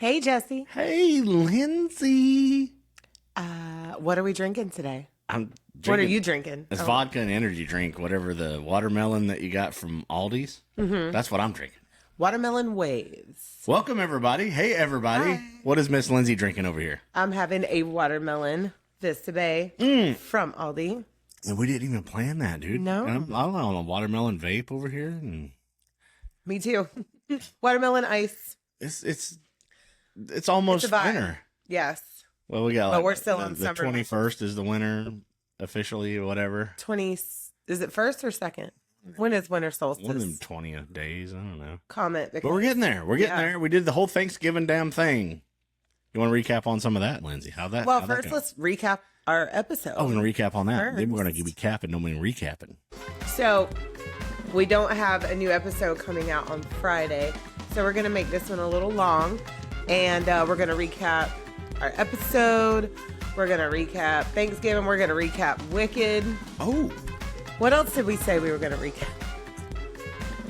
Hey, Jesse. Hey, Lindsay. What are we drinking today? I'm drinking, What are you drinking? It's vodka and energy drink, whatever the watermelon that you got from Aldi's. Mm-hmm. That's what I'm drinking. Watermelon waves. Welcome, everybody. Hey, everybody. Hi. What is Miss Lindsay drinking over here? I'm having a watermelon Vista Bay from Aldi. And we didn't even plan that, dude. No. I'm on a watermelon vape over here. And Me too. Watermelon ice. It's almost It's a vibe. winter. Yes. Well, we got But we're still on the summer. 21st is the winter officially or whatever. 20. Is it first or second? When is winter solstice? One of them 20 days. I don't know. Comment. But we're getting there. We're getting there. We did the whole Thanksgiving damn thing. You want to recap on some of that, Lindsay? How'd that First go? let's recap our episode. Oh, we're going to recap on that. First. Then we're going to be capping, no mean recapping. So we don't have a new episode coming out on Friday. So we're going to make this one a little long. And we're going to recap our episode. We're going to recap Thanksgiving. We're going to recap Wicked. Oh. What else did we say we were going to recap?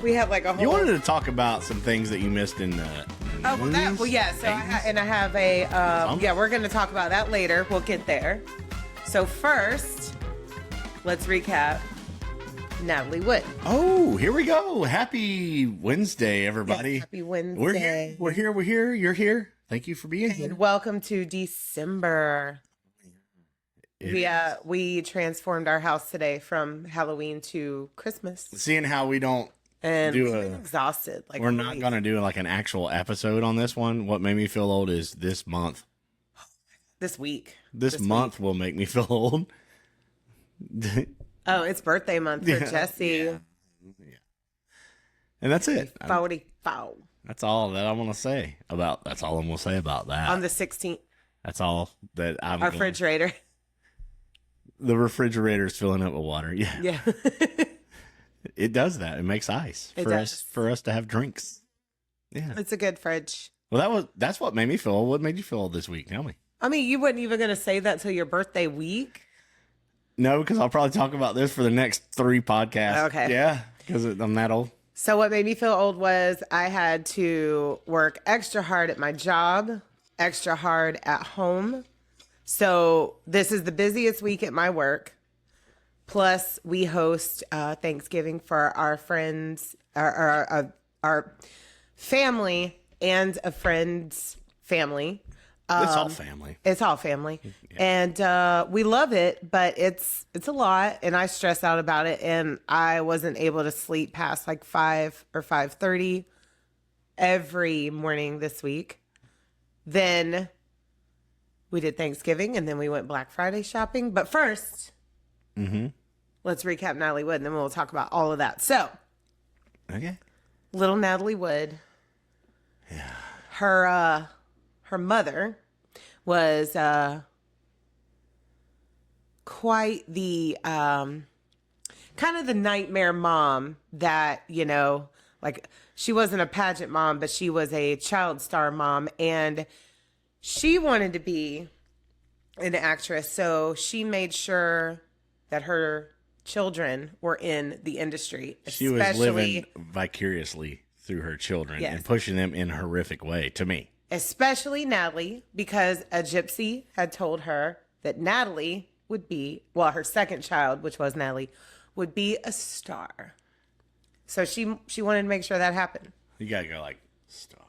We had like a whole... You wanted to talk about some things that you missed in the yeah. So I have a... we're going to talk about that later. We'll get there. So first, let's recap Natalie Wood. Oh, here we go. Happy Wednesday, everybody. Yes, happy Wednesday. We're here. You're here. Thank you for being here. And welcome to December. We transformed our house today from Halloween to Christmas. Seeing how we don't And do I'm exhausted. we're not going to do like an actual episode on this one. What made me feel old is this month. This week. This month will make me feel old. Oh, it's birthday month for Jesse. Yeah. And that's it. 44. That's all that I want to say about. That's all I'm going to say about that. On the 16th. That's all that I'm. Our refrigerator. The refrigerator's filling up with water. Yeah. Yeah. It does that. It makes ice It for does. us for us to have drinks. Yeah. It's a good fridge. Well, that's what made me feel old. What made you feel old this week? Tell me. I mean, you weren't even going to say that till your birthday week. No, because I'll probably talk about this for the next 3 podcasts. Okay. Yeah, because I'm that old. So what made me feel old was I had to work extra hard at my job, extra hard at home. So this is the busiest week at my work. Plus, we host Thanksgiving for our friends, our family, and a friend's family. It's all family. It's all family. And we love it, but it's a lot, and I stress out about it, and I wasn't able to sleep past like 5 or 5:30 every morning this week. Then we did Thanksgiving, and then we went Black Friday shopping. But first, let's recap Natalie Wood, and then we'll talk about all of that. So, Okay. little Natalie Wood, her mother was quite the kind of the nightmare mom that, like she wasn't a pageant mom, but she was a child star mom, and she wanted to be an actress. So she made sure that her children were in the industry. She was living vicariously through her children and pushing them in a horrific way to me. Especially Natalie, because a gypsy had told her that Natalie would be, her second child, which was Natalie, would be a star. So she wanted to make sure that happened. You gotta go like star.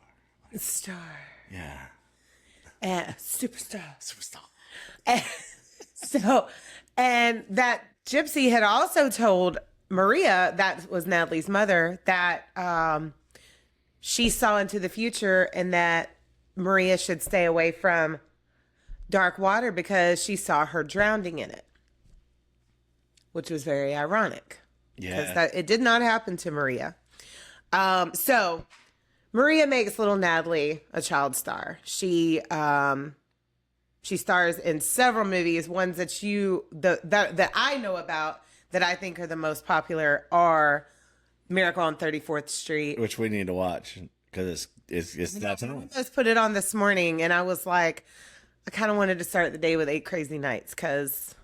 Star. Yeah. Superstar. Superstar. And that gypsy had also told Maria, that was Natalie's mother, that she saw into the future and that Maria should stay away from dark water because she saw her drowning in it, which was very ironic. Yeah. Because it did not happen to Maria. So Maria makes little Natalie a child star. She stars in several movies. Ones that I know about that I think are the most popular are Miracle on 34th Street, which we need to watch because it's that time. I just put it on this morning, and I was like, I kind of wanted to start the day with 8 Crazy Nights because,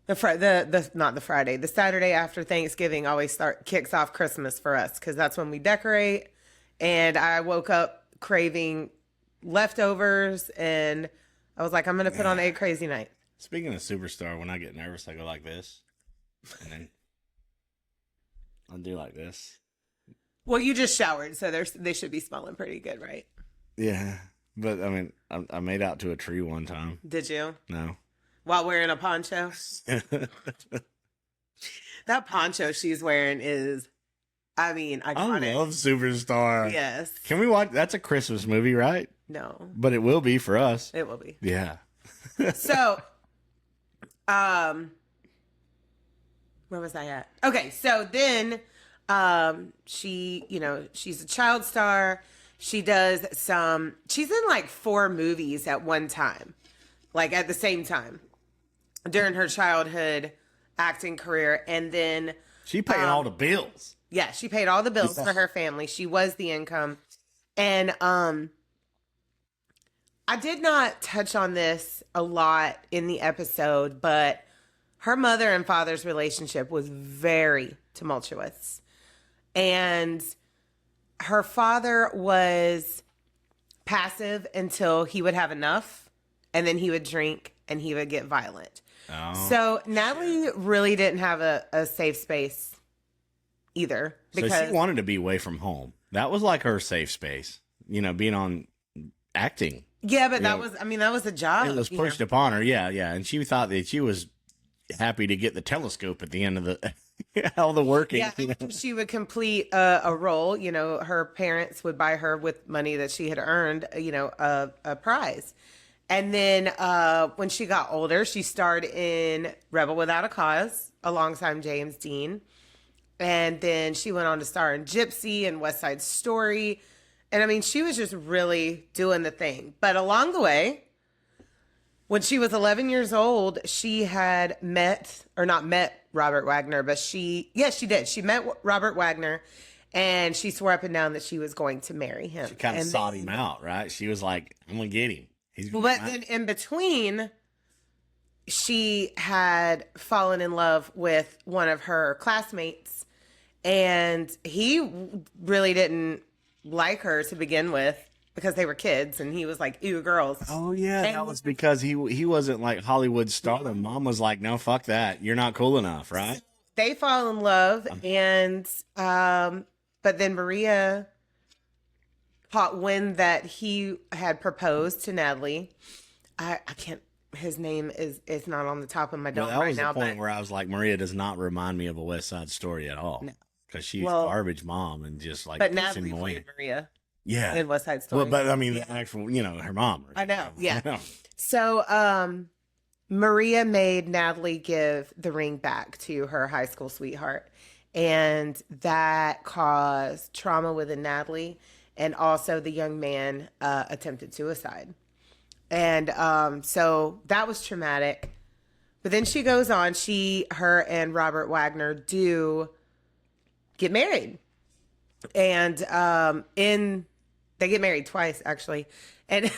the Saturday after Thanksgiving always kicks off Christmas for us because that's when we decorate. And I woke up craving leftovers, and I was like, I'm gonna put on Egg Crazy Night. Speaking of Superstar, when I get nervous, I go like this, and then I'll do like this. Well, you just showered, so they should be smelling pretty good, right? Yeah, but I mean, I made out to a tree one time. Did you? No. While wearing a poncho? That poncho she's wearing is, I mean, iconic. I love Superstar. Yes. Can we watch? That's a Christmas movie, right? No. But it will be for us. It will be. Yeah. So, where was I at? Okay, so then she, she's a child star. She's in like 4 movies at one time, like at the same time during her childhood acting career. And then she paid all the bills. Yeah, she paid all the bills for her family. She was the income. And I did not touch on this a lot in the episode, but her mother and father's relationship was very tumultuous. And her father was passive until he would have enough, and then he would drink and he would get violent. Oh, so Natalie really didn't have a safe space either. Because so she wanted to be away from home. That was like her safe space, being on acting. Yeah, but that was a job. It was pushed upon her. Yeah, yeah. And she thought that she was happy to get the telescope at the end of the all the working. Yeah, she would complete a role. Her parents would buy her with money that she had earned, a prize. And then when she got older, she starred in Rebel Without a Cause alongside James Dean. And then she went on to star in Gypsy and West Side Story. And I mean, she was just really doing the thing. But along the way, when she was 11 years old, she had not met Robert Wagner, but she did. She met Robert Wagner, and she swore up and down that she was going to marry him. She kind of sought him out, right? She was like, I'm going to get him. But then in between, she had fallen in love with one of her classmates, and he really didn't like her to begin with because they were kids, and he was like, ew, girls. Oh, yeah. And that was because he wasn't like Hollywood stardom. Mom was like, no, fuck that. You're not cool enough, right? They fall in love, and but then Maria caught wind that he had proposed to Natalie. I can't. His name is not on the top of my dome right now. That was the point where I was like, Maria does not remind me of a West Side Story at all. No. Because she's garbage mom and just like. But Natalie played Maria. Yeah. In West Side Story. Well, but I mean, the actual, her mom. I know. Yeah. So, Maria made Natalie give the ring back to her high school sweetheart. And that caused trauma within Natalie. And also the young man attempted suicide. And so that was traumatic. But then she goes on, her and Robert Wagner do get married. And they get married twice, actually. And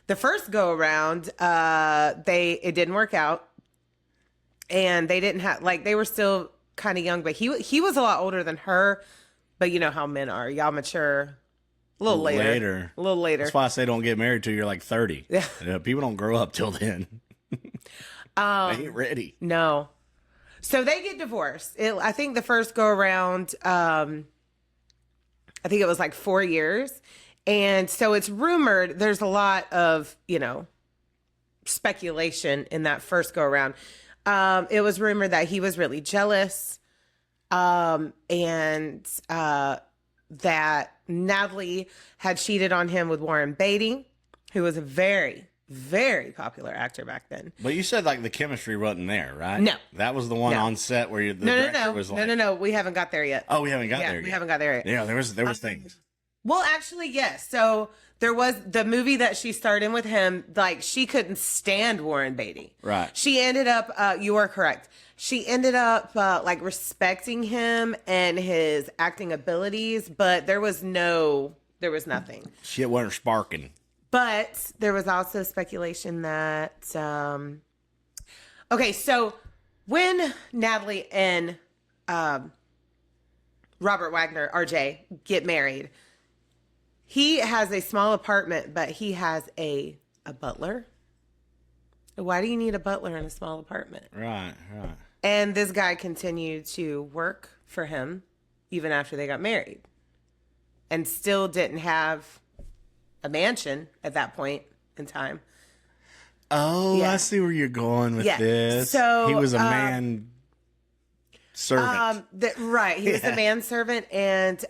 the first go around, it didn't work out. And they didn't have, they were still kind of young, but he was a lot older than her. But you know how men are. Y'all mature a little later. A little later. That's why I say don't get married till you're like 30. Yeah. People don't grow up till then. They ain't ready. No. So they get divorced. I think the first go around, I think it was like 4 years. And so it's rumored, there's a lot of, speculation in that first go around. It was rumored that he was really jealous. And that Natalie had cheated on him with Warren Beatty, who was a very, very popular actor back then. But you said the chemistry wasn't there, right? No. That was the one on set where the director was like... No. We haven't got there yet. Oh, we haven't got there yet. We haven't got there yet. Yeah, there was things. Well, actually, yes. So there was the movie that she starred in with him. She couldn't stand Warren Beatty. Right. She ended up, you are correct. She ended up respecting him and his acting abilities, but there was nothing. Shit wasn't sparking. But there was also speculation that, okay, so when Natalie and Robert Wagner, RJ, get married, He has a small apartment, but he has a butler. Why do you need a butler in a small apartment? Right. And this guy continued to work for him even after they got married, and still didn't have a mansion at that point in time. Oh, Yeah. I see where you're going with this. So, he was a man servant. Right. He was a manservant, and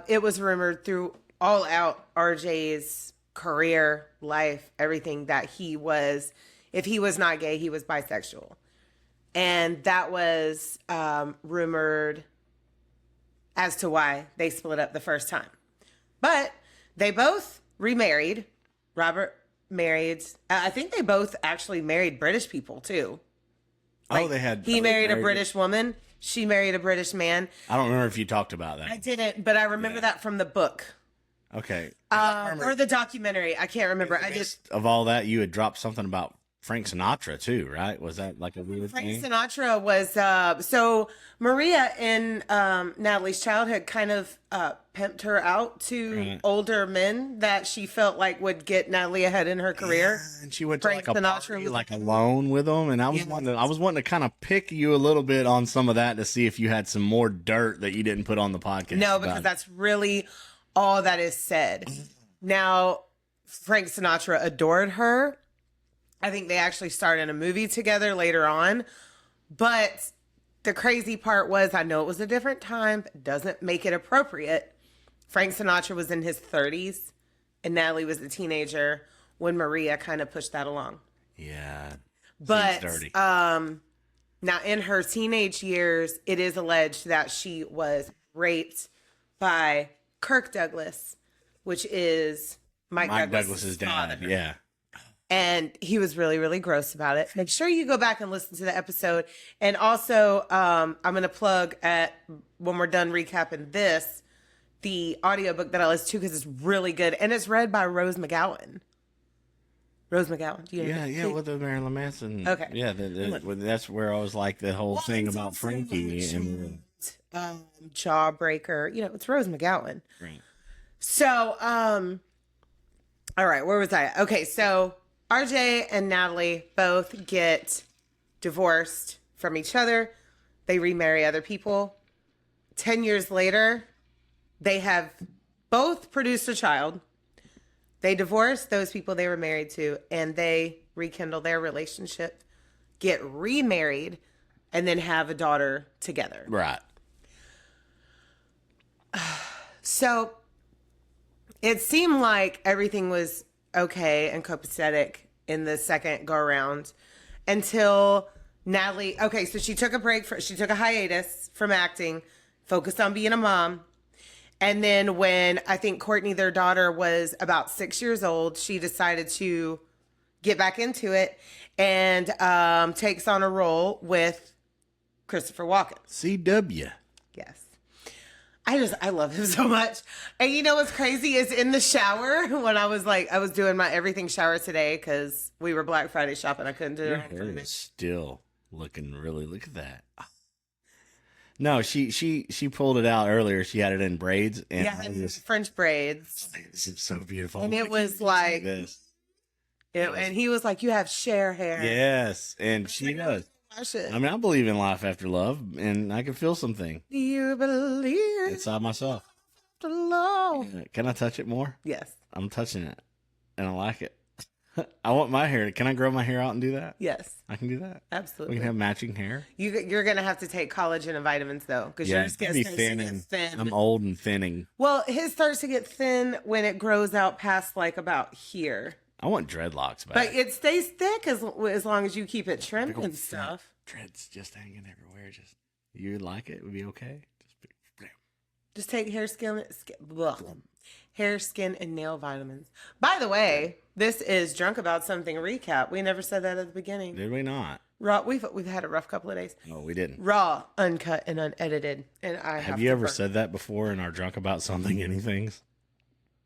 it was rumored through all out RJ's career, life, everything, that he was, if he was not gay, he was bisexual. And that was rumored as to why they split up the first time. But they both remarried. Robert married, I think they both actually married British people too. He married a British woman. She married a British man. I don't remember if you talked about that. I didn't, but I remember that from the book. Okay. Or the documentary. I can't remember. Of all that, you had dropped something about Frank Sinatra too, right? Was that like a weird thing? Frank Sinatra was, so Maria in Natalie's childhood kind of pimped her out to older men that she felt like would get Natalie ahead in her career. Yeah, and she went to Frank like a Sinatra party, was like alone with them, and I was wanting to kind of pick you a little bit on some of that to see if you had some more dirt that you didn't put on the podcast. No, because that's really all that is said. Now, Frank Sinatra adored her. I think they actually starred in a movie together later on. But the crazy part was, I know it was a different time, but doesn't make it appropriate. Frank Sinatra was in his 30s, and Natalie was a teenager when Maria kind of pushed that along. Yeah. But dirty. now in her teenage years, it is alleged that she was raped by Kirk Douglas, which is Mike Douglas's dad. father. Yeah. And he was really, really gross about it. Make sure you go back and listen to the episode. And also, I'm going to plug when we're done recapping this, the audiobook that I listened to, because it's really good. And it's read by Rose McGowan. Rose McGowan. Do you know? Yeah, with the Marilyn Manson. Okay. Yeah, that's where I was like the whole thing about Frankie and Jawbreaker. It's Rose McGowan. Right. So, all right, where was I? Okay, so RJ and Natalie both get divorced from each other. They remarry other people. 10 years later, they have both produced a child. They divorce those people they were married to, and they rekindle their relationship, get remarried, and then have a daughter together. Right. So it seemed like everything was okay and copacetic in the second go around until Natalie. Okay, so she took a hiatus from acting, focused on being a mom. And then when I think Courtney, their daughter, was about 6 years old, she decided to get back into it and takes on a role with Christopher Walken. CW. Yes. I love him so much. And you know what's crazy is in the shower when I was doing my everything shower today because we were Black Friday shopping. I couldn't do Your it. hair is still looking really, look at that. No, she pulled it out earlier. She had it in braids. And yeah, French braids. This is so beautiful. And it was like this. And he was like, "You have Cher hair." Yes, and she does. I mean, I believe in life after love, and I can feel something. Do you believe inside myself? The love. Can I touch it more? Yes. I'm touching it, and I like it. I want my hair. Can I grow my hair out and do that? Yes. I can do that. Absolutely. We can have matching hair. You're going to have to take collagen and vitamins, though, because your skin starts to get thin. I'm old and thinning. Well, his starts to get thin when it grows out past, like, about here. I want dreadlocks back. But it stays thick as long as you keep it trimmed and stuff. Dreads just hanging everywhere. You like it? Would be okay? Just take hair, skin, and nail vitamins. By the way, this is Drunk About Something recap. We never said that at the beginning. Did we not? Raw. We've had a rough couple of days. No, we didn't. Raw, uncut, and unedited. And have you ever said that before in our Drunk About Something anythings?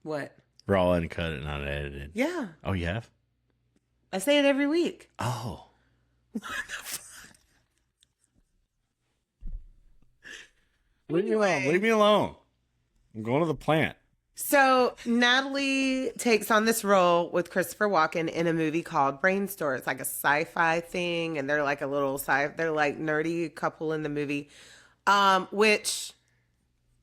What? Raw, uncut, and unedited. Yeah. Oh, you have? I say it every week. Oh. What the fuck? Leave me alone. I'm going to the plant. So Natalie takes on this role with Christopher Walken in a movie called Brainstorm. It's like a sci-fi thing, and they're like a little they're like nerdy couple in the movie, which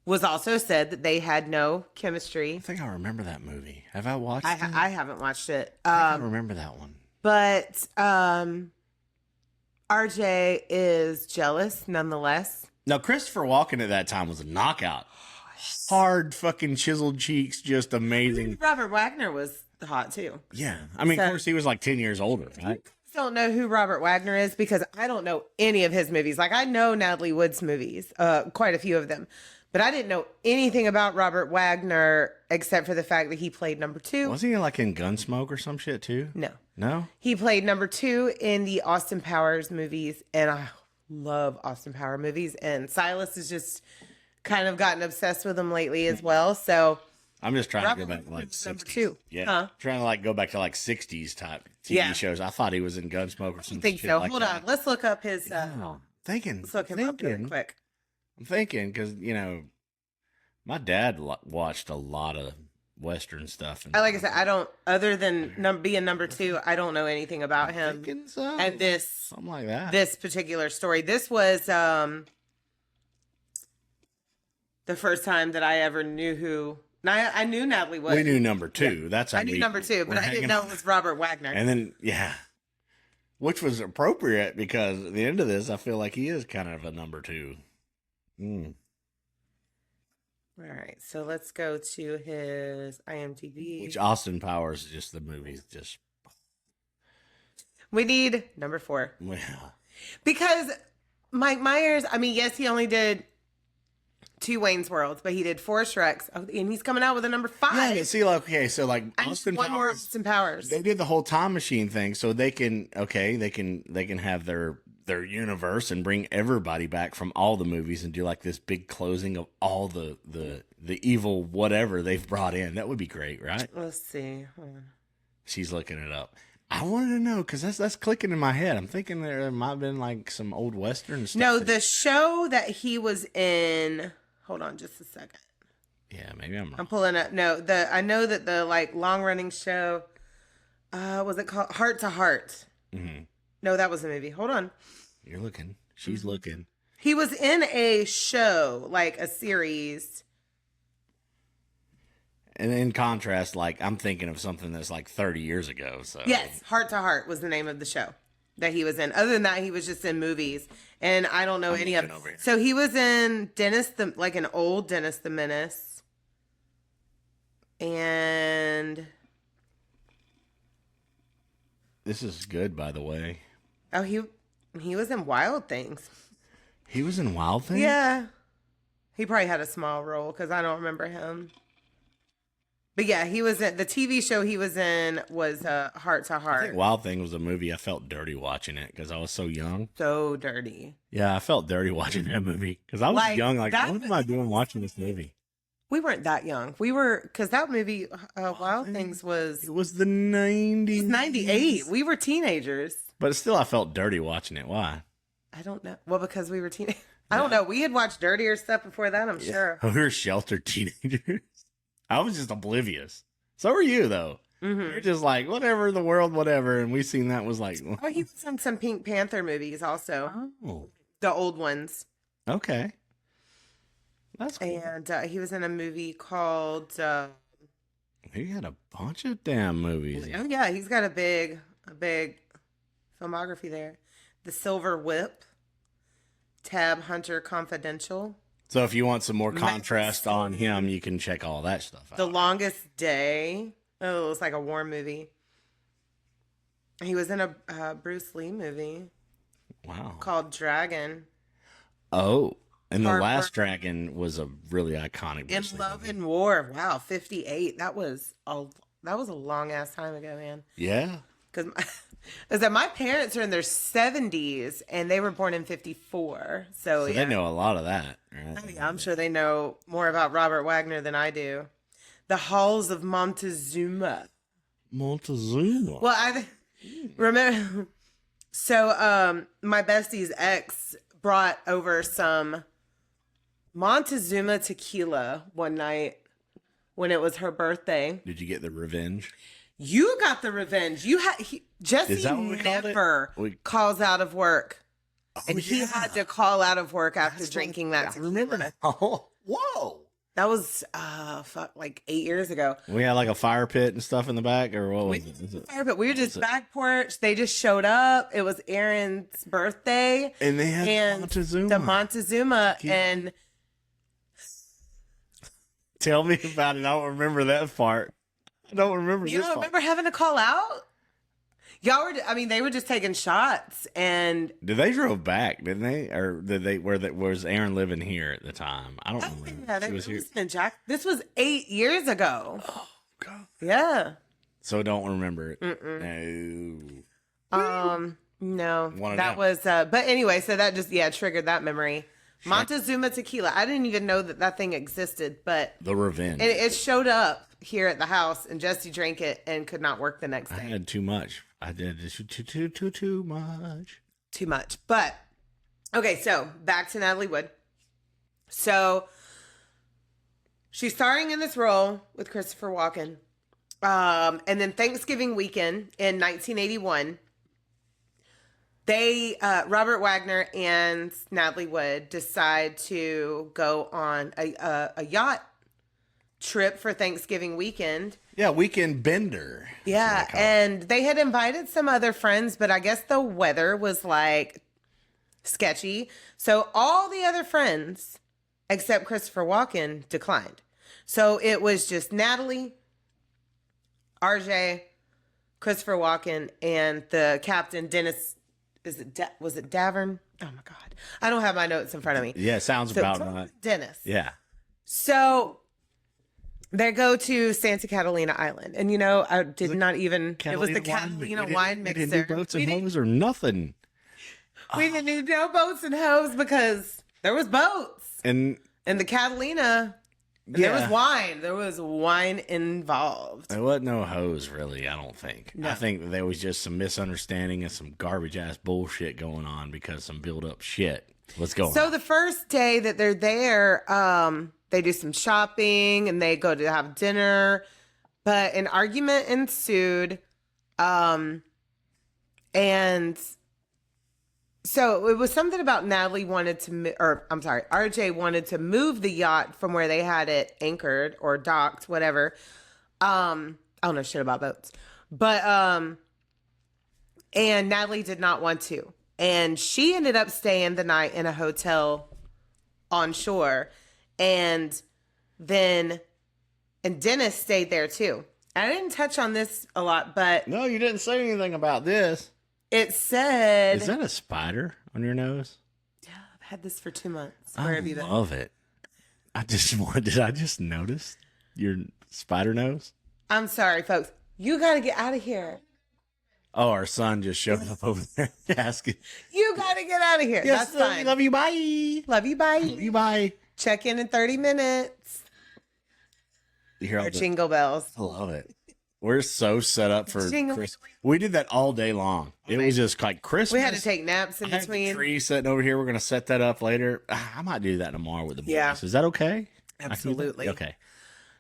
was also said that they had no chemistry. I think I remember that movie. Have I watched it? I haven't watched it. I remember that one. But RJ is jealous nonetheless. Now, Christopher Walken at that time was a knockout. Hard fucking chiseled cheeks, just amazing. Robert Wagner was hot too. Yeah. I mean, of course, he was like 10 years older, right? I don't know who Robert Wagner is because I don't know any of his movies. Like, I know Natalie Wood's movies, quite a few of them. But I didn't know anything about Robert Wagner except for the fact that he played number 2. Wasn't he like in Gunsmoke or some shit too? No. No? He played number 2 in the Austin Powers movies, and I love Austin Power movies. And Silas has just kind of gotten obsessed with him lately as well. So I'm just trying Robert to go back to like was 60s. number 2. Yeah. Huh? Trying to like go back to like 60s type TV shows. I thought he was in Gunsmoke or something. I think so. Hold on. Let's look up his. Thinking. Let's look him up real quick. I'm thinking because, you know, my dad watched a lot of Western stuff. And Like I said, I don't, other than being number 2, I don't know anything about him. thinking so. And this, Something like that. this particular story. This was the first time that I ever knew who. Now, I knew Natalie Wood. We knew number 2. Yeah. That's how I knew number 2, but I didn't know it was Robert Wagner. And then, yeah. Which was appropriate because at the end of this, I feel like he is kind of a number 2. All right, so let's go to his IMDb. Which Austin Powers is just the movie's just. We need number 4. Well, Because Mike Myers, I mean, yes, he only did 2 Wayne's Worlds, but he did 4 Shreks, and he's coming out with a number 5. yeah, see, like, okay, so like And Austin one more Powers, Austin Powers. they did the whole time machine thing, so they can have their universe and bring everybody back from all the movies and do like this big closing of all the evil whatever they've brought in. That would be great, right? Let's see. Hold on. She's looking it up. I wanted to know because that's clicking in my head. I'm thinking there might have been like some old Western stuff. No, the show that he was in. Hold on, just a second. Yeah, maybe I'm wrong. I'm pulling up. No, I know that the like long running show. Was it called Heart to Heart? Mm-hmm. No, that was a movie. Hold on. You're looking. She's looking. He was in a show, like a series. And in contrast, like I'm thinking of something that's like 30 years ago. So Yes, Heart to Heart was the name of the show that he was in. Other than that, he was just in movies, and I don't know any of. So he was in like an old Dennis the Menace, and this is good, by the way. oh, he was in Wild Things. He was in Wild Things? Yeah, he probably had a small role because I don't remember him. But yeah, he was in the TV show he was in was Heart to I Heart. think Wild Thing was a movie. I felt dirty watching it because I was so young. So dirty. Yeah, I felt dirty watching that movie because I was Like, young. Like, that- what am I doing watching this movie? We weren't that young. We were, because that movie, Wild Things was It was the 90s. 98. We were teenagers. But still, I felt dirty watching it. Why? I don't know. Well, because we were teenagers. I don't know. We had watched dirtier stuff before that, I'm sure. We were sheltered teenagers. I was just oblivious. So were you, though. Mm-hmm. You're just like, whatever, the world, whatever. And we seen that was like, Oh, he was in some Pink Panther movies also. oh, The old ones. okay. That's cool. And he was in a movie called, He had a bunch of damn movies. oh yeah, he's got a big filmography there. The Silver Whip. Tab Hunter Confidential. So if you want some more contrast on him, you can check all that stuff out. The Longest Day. Oh, it was like a war movie. He was in a Bruce Lee movie Wow. called Dragon. Oh, and The Harper. Last Dragon was a really iconic In Bruce Lee Love movie. and War. Wow, 58. That was a long ass time ago, man. Yeah. Because my parents are in their 70s and they were born in 54. So So yeah. they know a lot of that. Right? Oh, yeah, I'm sure they know more about Robert Wagner than I do. The Halls of Montezuma. Montezuma. Well, I remember. So, my bestie's ex brought over some Montezuma tequila one night when it was her birthday. Did you get the revenge? You got the revenge. You had Jesse never calls out of work. And he had to call out of work after drinking that. I remember that. Oh, whoa. That was like 8 years ago. We had like a fire pit and stuff in the back, or what was it? Fire pit. We were just back porch. They just showed up. It was Aaron's birthday, and they had Montezuma. The Montezuma, and tell me about it. I don't remember that part. I don't remember. You don't remember having to call out? Y'all were, I mean, they were just taking shots, and they drove back, didn't they? Or did they? Was Aaron living here at the time? I don't remember. Yeah, she was here. This was 8 years ago. Oh God. Yeah. So don't remember it. No. No. That was. But anyway, so that just triggered that memory. Montezuma tequila. I didn't even know that thing existed, but the revenge. And it showed up here at the house, and Jesse drank it and could not work the next day. I had too much. I did too much. Too much. But okay, so back to Natalie Wood. So she's starring in this role with Christopher Walken. And then Thanksgiving weekend in 1981, Robert Wagner and Natalie Wood decide to go on a yacht trip for Thanksgiving weekend. Yeah, weekend bender. Yeah, and they had invited some other friends, but I guess the weather was like sketchy. So all the other friends, except Christopher Walken, declined. So it was just Natalie, RJ, Christopher Walken, and the captain, Dennis. Was it Davern? Oh my God. I don't have my notes in front of me. Yeah, sounds about right. Dennis. Yeah. So they go to Santa Catalina Island. And, I did not even... It was the Catalina wine mixer. We didn't do boats and hose or nothing. We didn't need no boats and hose because there was boats. And the Catalina... There was wine. There was wine involved. There wasn't no hose, really, I don't think. No. I think there was just some misunderstanding and some garbage-ass bullshit going on because some build-up shit was going on. So the first day that they're there, they do some shopping and they go to have dinner. But an argument ensued. And so it was something about Natalie wanted to, RJ wanted to move the yacht from where they had it anchored or docked, whatever. I don't know shit about boats, but, and Natalie did not want to. And she ended up staying the night in a hotel on shore. And Dennis stayed there too. I didn't touch on this a lot, but. No, you didn't say anything about this. It said... Is that a spider on your nose? Yeah, I've had this for 2 months. Where have you been? I love it. Did I just notice your spider nose? I'm sorry, folks. You got to get out of here. Oh, our son just showed up over there asking. You got to get out of here. Yes, that's fine. Love you, bye. Love you, bye. Love you, bye. Check in 30 minutes. You hear all the jingle bells. I love it. We're so set up for Christmas. We did that all day long. It was just like Christmas. We had to take naps in between. The tree sitting over here. We're going to set that up later. I might do that tomorrow with the boys. Yeah. Is that okay? Absolutely. Okay.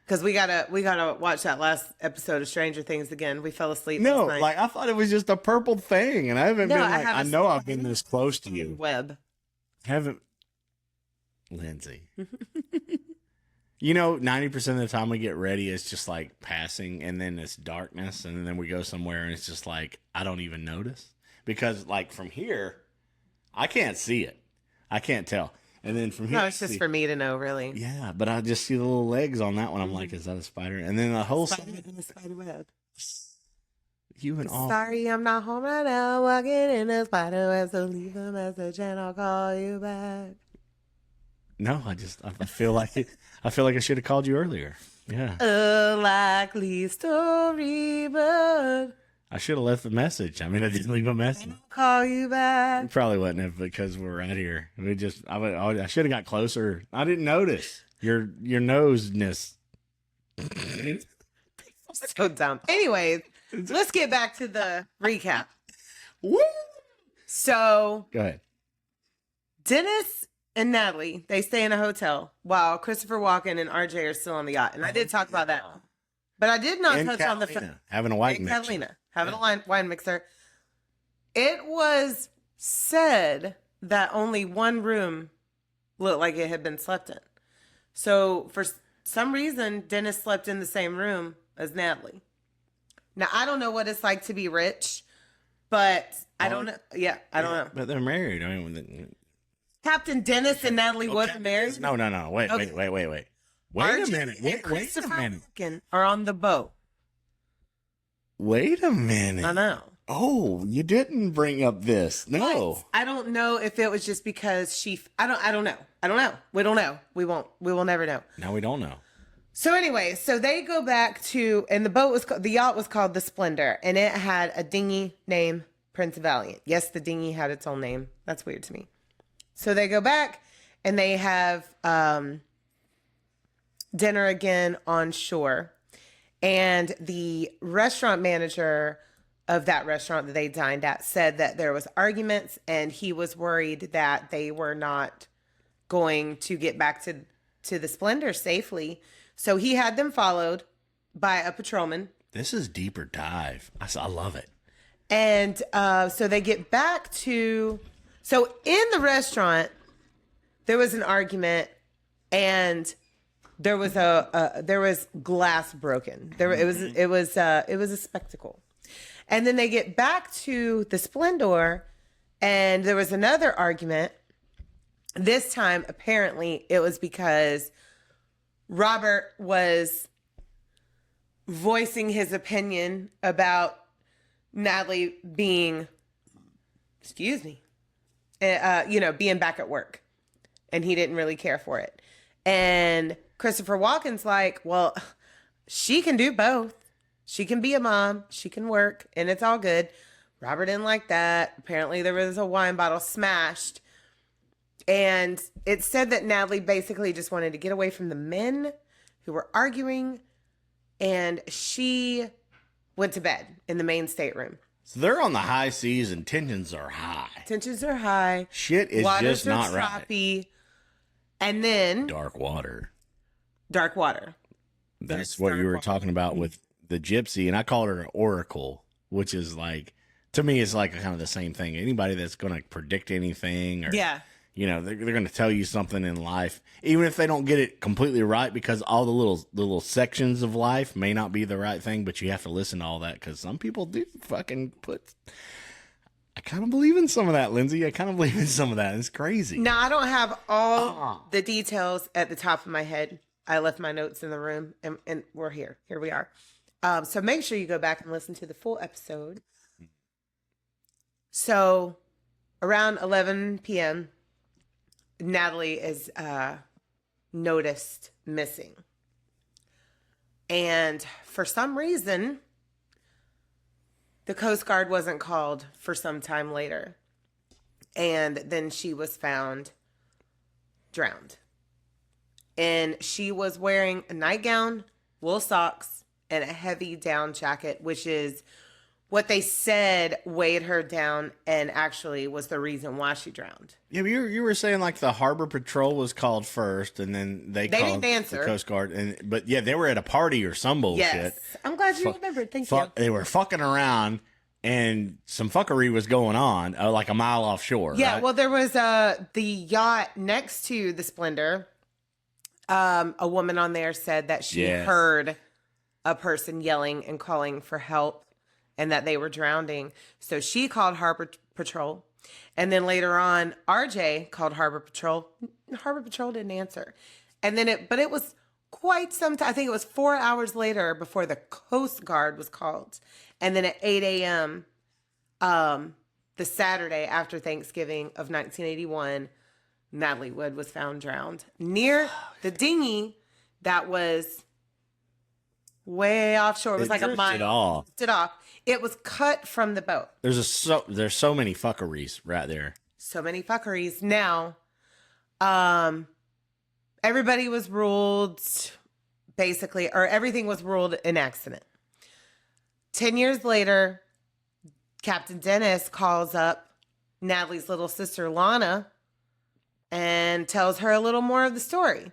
Because we gotta watch that last episode of Stranger Things again. We fell asleep. No, last night. like I thought it was just a purple thing, and I haven't been. I know I've been this close to you. Web. Haven't, Lindsay. 90% of the time we get ready, it's just like passing, and then it's darkness, and then we go somewhere, and it's just like I don't even notice because, like, from here, I can't see it, I can't tell, and then from here, no, it's just for me to know, really. Yeah, but I just see the little legs on that one. I'm like, is that a spider? And then the whole spider in the spider web. You and all. Sorry, I'm not home right now. Walking in a spider web, so leave a message and I'll call you back. No, I feel like I should have called you earlier. Yeah. A likely story, but I should have left a message. I mean, I didn't leave a message. I'll call you back. It probably wouldn't have because we're right here. I should have got closer. I didn't notice your noseness. So dumb. Anyways, let's get back to the recap. Woo! So go ahead. Dennis and Natalie, they stay in a hotel while Christopher Walken and RJ are still on the yacht. And I did talk about that. But I did not touch on the having a wine mixer. Catalina, having a wine mixer. It was said that only one room looked like it had been slept in. So for some reason, Dennis slept in the same room as Natalie. Now, I don't know what it's like to be rich, but I don't know. Yeah, I don't know. But they're married. I mean, Captain Dennis and Natalie Wood are married? No. Wait a minute. Wait a minute. Wait a minute. Are on the boat. Wait a minute. I know. Oh, you didn't bring up this. No. But I don't know if it was just because I don't know. We don't know. We will never know. No, we don't know. So anyway, so they go back to, and the yacht was called the Splendor, and it had a dinghy named Prince Valiant. Yes, the dinghy had its own name. That's weird to me. So they go back and they have dinner again on shore. And the restaurant manager of that restaurant that they dined at said that there was arguments and he was worried that they were not going to get back to the Splendor safely. So he had them followed by a patrolman. This is deeper dive. I love it. And so they get back to... So in the restaurant, there was an argument and there was there was glass broken. It was a spectacle. And then they get back to the Splendor and there was another argument. This time, apparently, it was because Robert was voicing his opinion about Natalie being, being back at work. And he didn't really care for it. And Christopher Walken's like, well, she can do both. She can be a mom. She can work. And it's all good. Robert didn't like that. Apparently there was a wine bottle smashed. And it said that Natalie basically just wanted to get away from the men who were arguing. And she went to bed in the main stateroom. So they're on the high seas and tensions are high. Tensions are high. Shit is just not choppy. Right. And then... Dark water. That's what you were talking about with the gypsy. And I call her an oracle, which is like... To me, it's like kind of the same thing. Anybody that's going to predict anything or... Yeah. You know, they're going to tell you something in life, even if they don't get it completely right, because all the little sections of life may not be the right thing, but you have to listen to all that because some people do fucking put. I kind of believe in some of that, Lindsay. I kind of believe in some of that. It's crazy. Now, I don't have all the details at the top of my head. I left my notes in the room, and we're here. Here we are. So make sure you go back and listen to the full episode. So around 11 p.m., Natalie is noticed missing. And for some reason, the Coast Guard wasn't called for some time later. And then she was found drowned. And she was wearing a nightgown, wool socks, and a heavy down jacket, which is what they said weighed her down and actually was the reason why she drowned. Yeah, but you were saying like the Harbor Patrol was called first, and then they called didn't answer. The Coast Guard. But yeah, they were at a party or some bullshit. Yes, I'm glad you remembered. Thank you. They were fucking around, and some fuckery was going on, like a mile offshore. Yeah, right? well, there was the yacht next to the Splendor. A woman on there said that she heard a person yelling and calling for help, and that they were drowning. So she called Harbor Patrol. And then later on, RJ called Harbor Patrol. Harbor Patrol didn't answer. And then it was quite some time. I think it was 4 hours later before the Coast Guard was called. And then at 8 a.m., the Saturday after Thanksgiving of 1981, Natalie Wood was found drowned near the dinghy that was way offshore. It was like a mile. Drifted off. It was cut from the boat. There's so many fuckeries right there. So many fuckeries. Now, everybody was ruled basically, or everything was ruled an accident. 10 years later, Captain Dennis calls up Natalie's little sister, Lana, and tells her a little more of the story.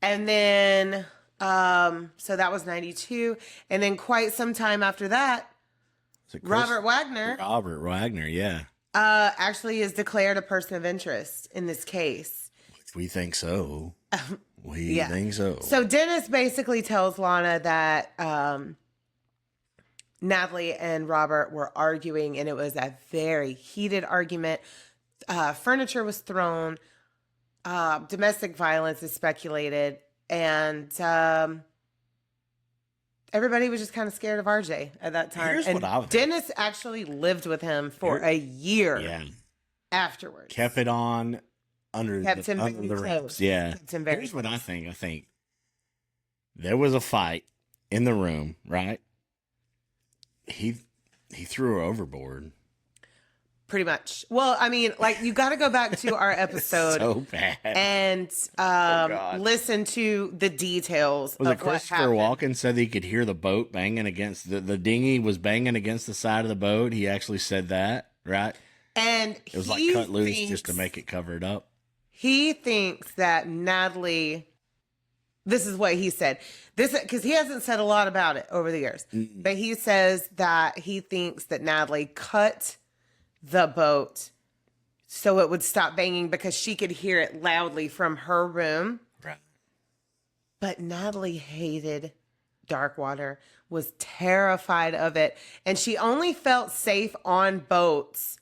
And then, so that was 92. And then quite some time after that, Robert Wagner yeah. actually is declared a person of interest in this case. We think so. We think so. So Dennis basically tells Lana that Natalie and Robert were arguing, and it was a very heated argument. Furniture was thrown. Domestic violence is speculated. And everybody was just kind of scared of RJ at that time. Here's and what I would Dennis actually lived with him for a year afterwards. Kept it on under the ropes. Yeah. Here's what I think. I think there was a fight in the room, right? He threw her overboard. Pretty much. Well, I mean, like, you got to go back to our episode so bad. And listen to the details. Was it Christopher Walken said he could hear the boat banging against the dinghy was banging against the side of the boat? He actually said that, right? And it was like cut loose just to make it covered up. He thinks that Natalie, this is what he said. Because he hasn't said a lot about it over the years. Mm-mm. But he says that he thinks that Natalie cut the boat so it would stop banging because she could hear it loudly from her room. Right. But Natalie hated dark water, was terrified of it, and she only felt safe on boats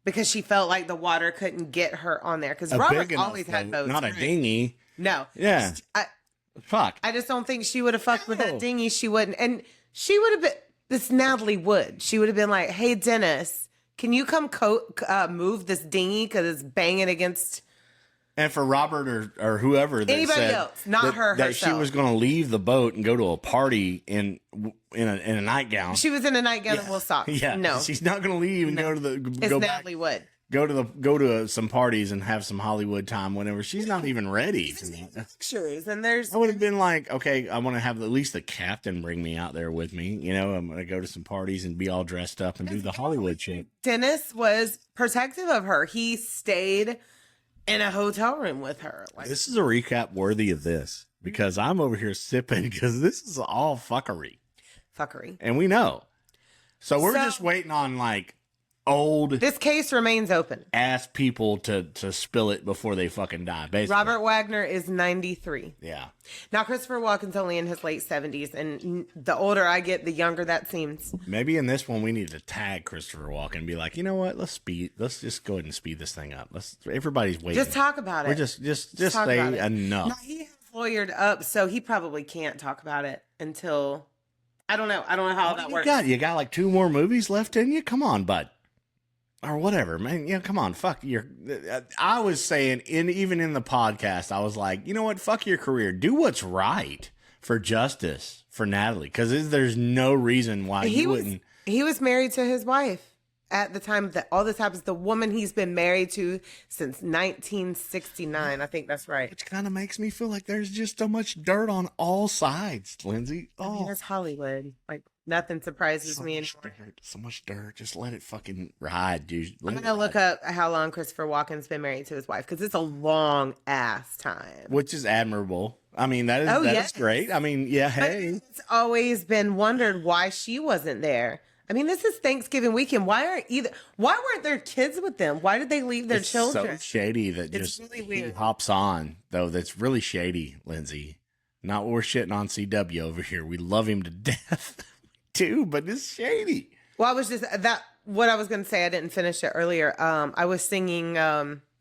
because she felt like the water couldn't get her on there. Because Robert always had boats. Not a dinghy. No. Yeah. Fuck. I just don't think she would have fucked with that dinghy. She wouldn't. And she would have been, this Natalie Wood, she would have been like, hey, Dennis, can you come move this dinghy because it's banging against... And for Robert or whoever that anybody said else, not her that herself. She was going to leave the boat and go to a party in a nightgown. She was in a nightgown and wool socks. Yeah, no, she's not going to leave and go to the. It's Natalie Wood. Go to some parties and have some Hollywood time. Whenever she's not even ready. Pictures and there's. I would have been like, okay, I want to have at least the captain bring me out there with me. You know, I'm going to go to some parties and be all dressed up and do the Hollywood shit. Dennis was protective of her. He stayed in a hotel room with her. Like, this is a recap worthy of this because I'm over here sipping because this is all fuckery. And we know. So we're just waiting on like old. This case remains open. Ass people to spill it before they fucking die. Basically. Robert Wagner is 93. Yeah. Now Christopher Walken's only in his late 70s, and the older I get, the younger that seems. Maybe in this one we need to tag Christopher Walken and be like, you know what? Let's just go ahead and speed this thing up. Everybody's waiting. Just talk about it. We're just say enough. No, he has lawyered up, so he probably can't talk about it until I don't know. I don't know how that works. You got like 2 more movies left in you? Come on, bud. Or whatever, man. Yeah, come on. Fuck your. I was saying, even in the podcast, I was like, you know what? Fuck your career. Do what's right for justice for Natalie, because there's no reason why he wouldn't. He was married to his wife at the time that all this happens. The woman he's been married to since 1969. I think that's right. Which kind of makes me feel like there's just so much dirt on all sides, Lindsay. Oh, I mean, that's Hollywood. Like. Nothing surprises me anymore. So much dirt. Just let it fucking ride, dude. I'm going to look up how long Christopher Walken's been married to his wife because it's a long ass time. Which is admirable. I mean, that is great. I mean, yeah, hey. It's always been wondered why she wasn't there. I mean, this is Thanksgiving weekend. Why weren't their kids with them? Why did they leave their children? It's so shady that it's just really weird. Hops on, though. That's really shady, Lindsay. Not what we're shitting on CW over here. We love him to death. Too, but it's shady. Well, I was just what I was going to say. I didn't finish it earlier. I was singing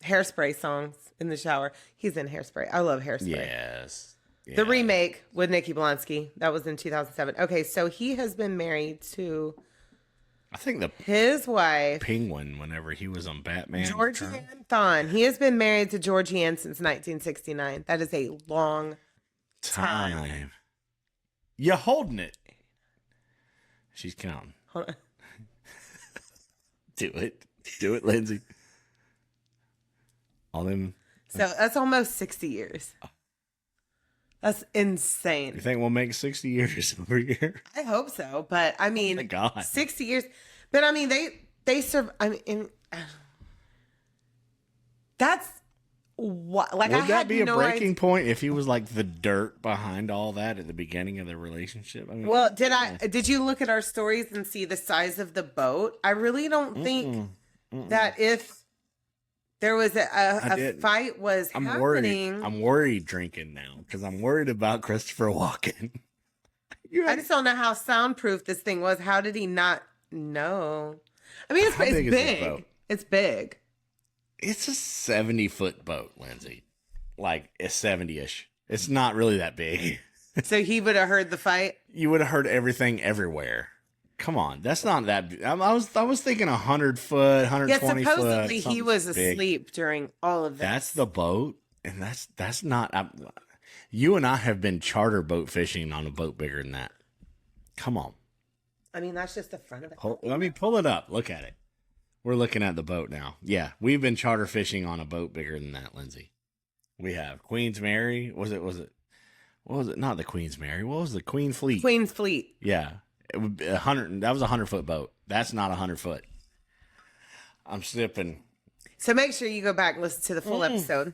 Hairspray songs in the shower. He's in Hairspray. I love Hairspray. Yes. Yeah. The remake with Nikki Blonsky. That was in 2007. Okay, so he has been married to, I think his wife, Penguin, whenever he was on Batman. Georgianne Thon. He has been married to Georgianne since 1969. That is a long time. You holding it. She's counting. Hold on. Do it, Lindsay. All them. So that's almost 60 years. That's insane. You think we'll make 60 years over here? I hope so, but I mean, thank God. 60 years. But I mean, they serve. I mean, That's what, like, I Would that had be a no breaking idea. point if he was like the dirt behind all that at the beginning of the relationship? I mean, Well, did you look at our stories and see the size of the boat? I really don't think that if there was a didn't. fight was I'm happening. worried. I'm worried drinking now because I'm worried about Christopher Walken. I just don't know how soundproof this thing was. How did he not know? I mean, it's How big is this big. boat? It's big. It's a 70-foot boat, Lindsay. Like a 70-ish. It's not really that big. So he would have heard the fight. You would have heard everything everywhere. Come on, that's not that. I was thinking 100 foot, Yeah, 120 foot. supposedly he was big. asleep during all of this. That's the boat, and that's not. You and I have been charter boat fishing on a boat bigger than that. Come on. I mean, that's just the front of it. Let me pull it up. Look at it. We're looking at the boat now. Yeah, we've been charter fishing on a boat bigger than that, Lindsay. We have Queen's Mary. Was it? What was it? Not the Queen's Mary. What was the Queen Fleet? Queen's Fleet. Yeah, it would be 100. That was a 100-foot boat. That's not 100 foot. I'm sipping. So make sure you go back and listen to the full episode.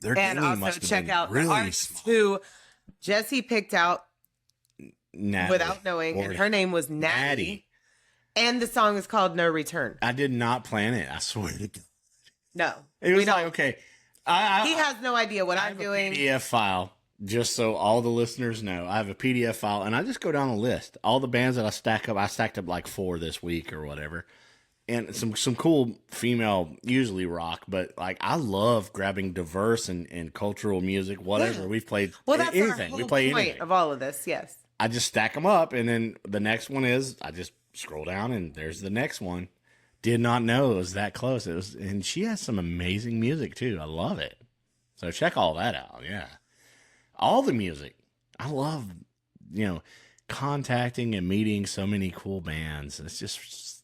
Their And dinghy also must have check been out the really artist small. who Jesse picked out Natalie without knowing, and her name was Natty. And the song is called No Return. I did not plan it. I swear to God. No. It was like, okay. He has no idea what I I'm have doing. a PDF file, just so all the listeners know. I have a PDF file, and I just go down the list. All the bands that I stacked up like 4 this week or whatever. And some cool female, usually rock, but like I love grabbing diverse and cultural music, whatever. Yeah. We've played Well, that's anything. our We whole play point anything. of all of this, yes. I just stack them up, and then the next one is I just scroll down, and there's the next one. Did not know it was that close. It was, and she has some amazing music too. I love it. So check all that out. Yeah, all the music. I love, contacting and meeting so many cool bands. It's just,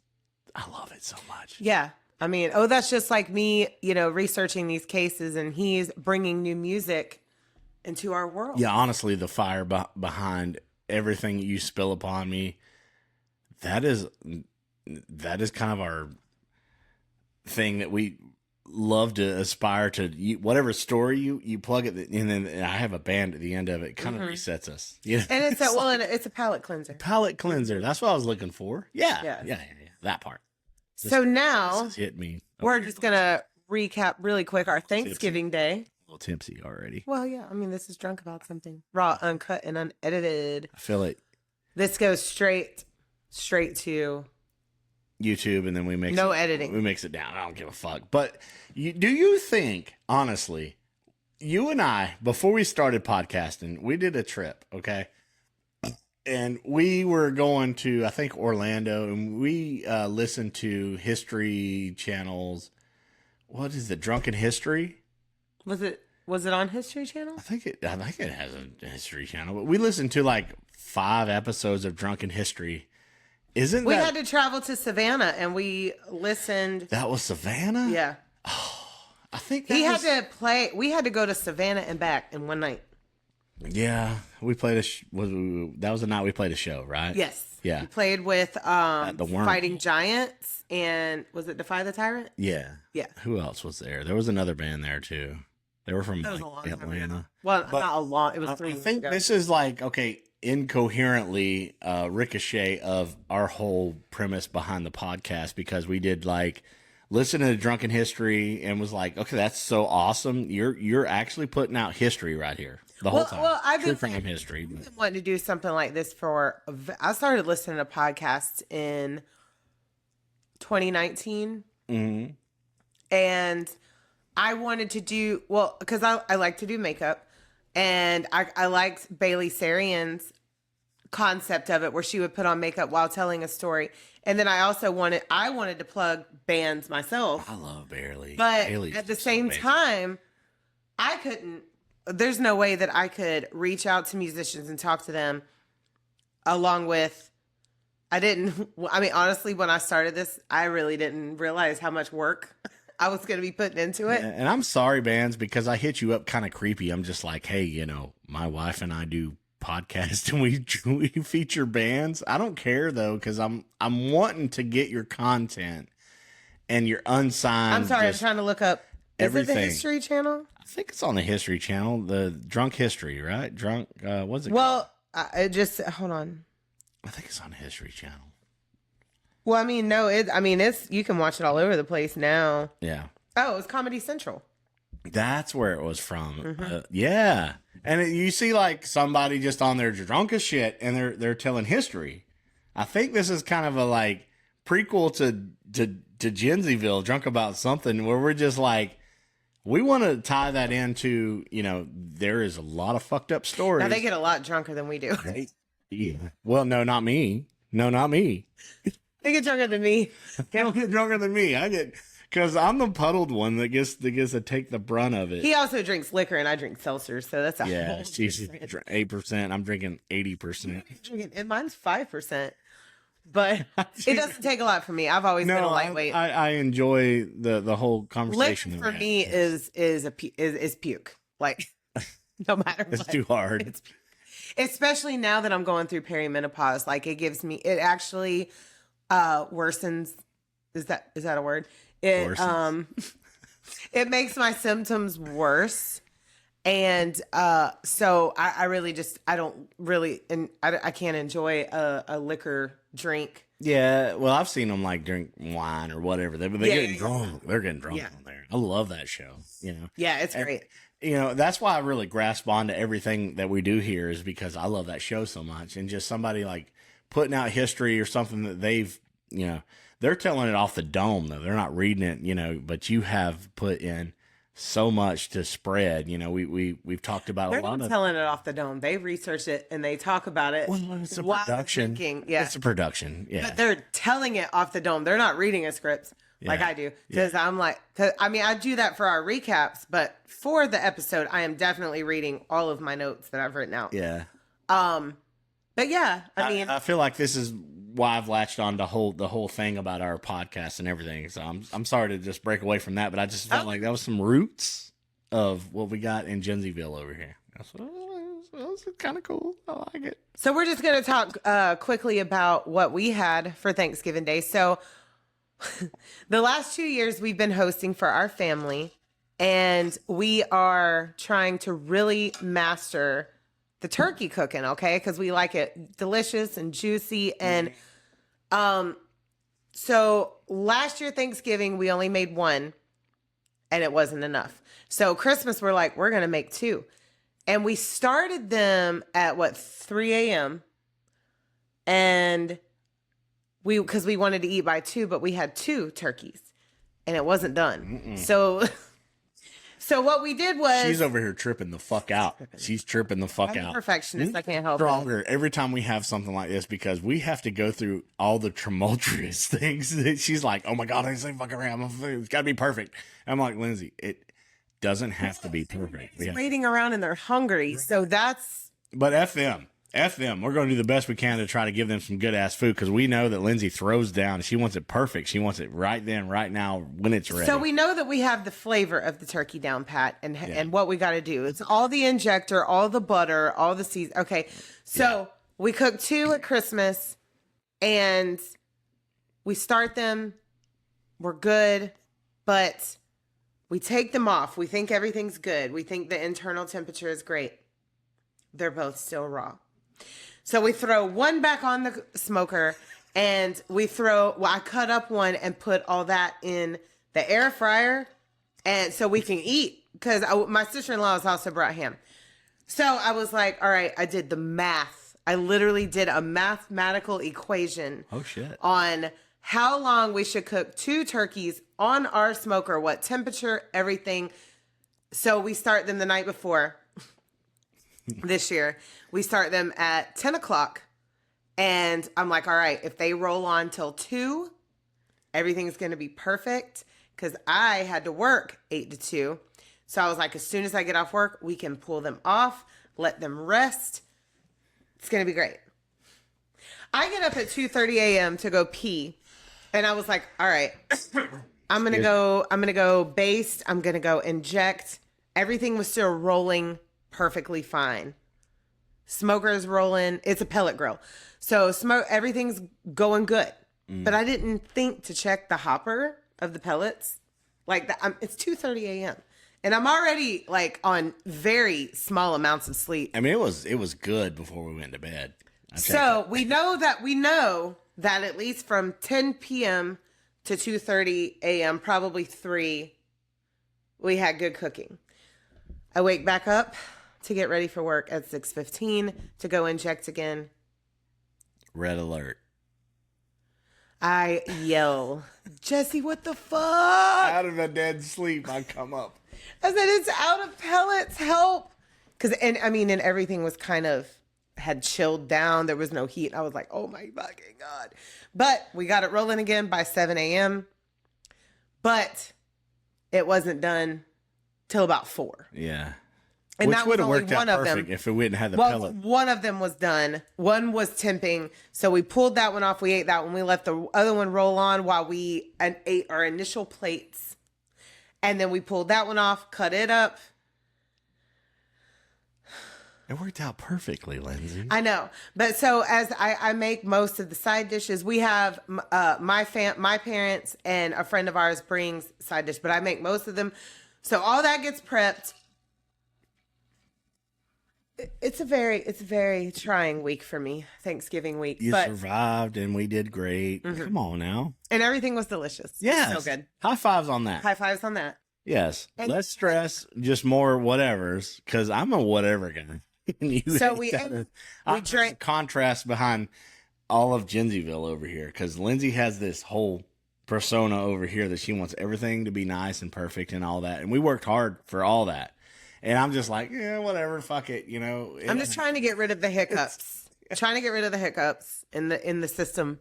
I love it so much. Yeah. I mean, that's just like me, researching these cases, and he's bringing new music into our world. Yeah, honestly, the fire behind everything you spill upon me, that is kind of our thing that we love to aspire to. Whatever story you plug it, and then I have a band at the end of it. Kind of resets us. Yeah, And it's a palate cleanser. palate cleanser. That's what I was looking for. Yeah. That part. So now This hit me. we're just gonna recap really quick our Thanksgiving Day. A little tipsy already. Well, yeah, I mean, this is drunk about something raw, uncut, and unedited. I feel it. This goes straight to YouTube, and then we mix no it, editing. We mix it down. I don't give a fuck. But do you think, honestly, you and I, before we started podcasting, we did a trip, okay? And we were going to, I think, Orlando, and we listened to history channels. What is it? Drunken History? Was it on History Channel? I think it has a history channel. But we listened to like 5 episodes of Drunken History. We had to travel to Savannah, and we listened. That was Savannah? Yeah. I think We had to go to Savannah and back in one night. Yeah, we played that was the night we played a show, right? Yes. Yeah. We played with the Worm. Fighting Giants, and was it Defy the Tyrant? Yeah. Yeah. Who else was there? There was another band there too. They were from That was a long time Atlanta. ago. Well, But not a long. It was I 3 years think ago. this is like, okay, incoherently ricochet of our whole premise behind the podcast, because we did like listen to Drunken History and was like, okay, that's so awesome. You're actually putting out history right here the whole time. Well, I've True been crime history. But wanting to do something like this I started listening to podcasts in 2019, Mhm. and I wanted to do because I like to do makeup, and I liked Bailey Sarian's concept of it, where she would put on makeup while telling a story. And then I also wanted to plug bands myself, I love Bailey. but Bailey's at the so same amazing. time, I couldn't. There's no way that I could reach out to musicians and talk to them along with. I mean, honestly, when I started this, I really didn't realize how much work I was going to be putting into it. And I'm sorry, bands, because I hit you up kind of creepy. I'm just like, hey, my wife and I do podcasts and we feature bands. I don't care though, because I'm wanting to get your content and your unsigned. I'm sorry, I'm just trying to look up. Is it the everything. History Channel? I think it's on the History Channel, the Drunk History, right? Drunk, what's it called? Well, it just hold on. I think it's on the History Channel. Well, I mean, no, it's you can watch it all over the place now. Yeah. Oh, it's Comedy Central. That's where it was from. Yeah. And you see like somebody just on there drunk as shit and they're telling history. I think this is kind of a like prequel to Genzyville, Drunk About Something, where we're just like, we want to tie that into, there is a lot of fucked up stories. Now they get a lot drunker than we do. Yeah. Well, no, not me. No, not me. They get drunker than me. They don't get drunker than me. Because I'm the puddled one that gets to take the brunt of it. He also drinks liquor and I drink seltzer, so that's a whole She's different. 8%. I'm drinking 80%. And mine's 5%, but it doesn't take a lot for me. I've always been a lightweight. I enjoy the whole conversation. Liquor for me is puke. Like no matter what, it's too hard. It's puke. Especially now that I'm going through perimenopause. Like it actually worsens. Is that a word? It it makes my symptoms worse, and so I really I don't really, and I can't enjoy a liquor drink. Yeah, well, I've seen them like drink wine or whatever. They're getting drunk. They're getting drunk on there. I love that show. Yeah, it's great. That's why I really grasp onto everything that we do here, is because I love that show so much, and just somebody like putting out history or something that they've they're telling it off the dome, though. They're not reading it, but you have put in so much to spread. We've talked about They're a lot not of telling it off the dome. They research it and they talk about it. Well, it's a while production. drinking. Yeah. It's a production. Yeah. But they're telling it off the dome. They're not reading a script like I do. Because I'm like, I do that for our recaps, but for the episode, I am definitely reading all of my notes that I've written out. Yeah. But yeah, I feel like this is why I've latched on to the whole thing about our podcast and everything. So I'm sorry to just break away from that, but I just felt like that was some roots of what we got in Genzyville over here. That's kind of cool. I like it. So we're just going to talk quickly about what we had for Thanksgiving Day. So the last 2 years we've been hosting for our family, and we are trying to really master the turkey cooking, okay? Because we like it delicious and juicy. And so last year Thanksgiving, we only made one, and it wasn't enough. So Christmas, we're like, we're going to make two. And we started them at 3 a.m. And because we wanted to eat by 2, but we had 2 turkeys and it wasn't done. So what we did was, she's over here tripping the fuck out. She's tripping the fuck I'm a out. perfectionist. I can't help Stronger every time we have something like this, because we have to go through all the tumultuous things that she's like, oh my God, I say fuck around. It's got to be perfect. I'm like, Lindsay, it doesn't have to be perfect. It's waiting around and they're hungry. So that's. But F them. We're going to do the best we can to try to give them some good ass food, because we know that Lindsay throws down. She wants it perfect. She wants it right then, right now, when it's ready. So we know that we have the flavor of the turkey down pat, and what we got to do. It's all the injector, all the butter, all the seeds. Okay. So we cook 2 at Christmas, and we start them. We're good, but we take them off. We think everything's good. We think the internal temperature is great. They're both still raw. So we throw one back on the smoker, and I cut up one and put all that in the air fryer, and so we can eat, because my sister-in-law has also brought ham. So I was like, all right, I did the math. I literally did a mathematical equation. Oh shit. On how long we should cook 2 turkeys on our smoker, what temperature, everything. So we start them the night before. This year, we start them at 10 o'clock, and I'm like, all right, if they roll on till 2, everything's going to be perfect, because I had to work 8 to 2. So I was like, as soon as I get off work, we can pull them off, let them rest. It's going to be great. I get up at 2:30 a.m. to go pee, and I was like, all right, I'm going to go baste. I'm going to go inject. Everything was still rolling perfectly fine. Smoker is rolling. It's a pellet grill. So everything's going good. But I didn't think to check the hopper of the pellets. Like it's 2:30 a.m. and I'm already like on very small amounts of sleep. I mean, it was good before we went to bed. So we know that at least from 10 p.m. to 2:30 a.m., probably 3, we had good cooking. I wake back up to get ready for work at 6:15 to go inject again. Red alert. I yell, Jesse, what the fuck? Out of a dead sleep, I come up. I said, it's out of pellets, help. And everything was kind of, had chilled down. There was no heat. I was like, oh my fucking God. But we got it rolling again by 7 a.m. But it wasn't done till about 4. Yeah. And which that would have was worked only out one of perfect them. if we didn't have the pellet. One of them was done. One was temping. So we pulled that one off. We ate that one. We let the other one roll on while we ate our initial plates. And then we pulled that one off, cut it up. It worked out perfectly, Lindsay. I know. But so as I make most of the side dishes, we have my parents and a friend of ours brings side dish, but I make most of them. So all that gets prepped. It's a very trying week for me, Thanksgiving week. You survived and we did great. Mm-hmm. Come on now. And everything was delicious. Yeah. So good. High fives on that. High fives on that. Yes. Less stress, just more whatevers, because I'm a whatever guy. So we drank. Contrast behind all of Gensyville over here, because Lindsay has this whole persona over here that she wants everything to be nice and perfect and all that. And we worked hard for all that. And I'm just like, yeah, whatever, fuck it, you know. I'm just trying to get rid of the hiccups. Trying to get rid of the hiccups in the system.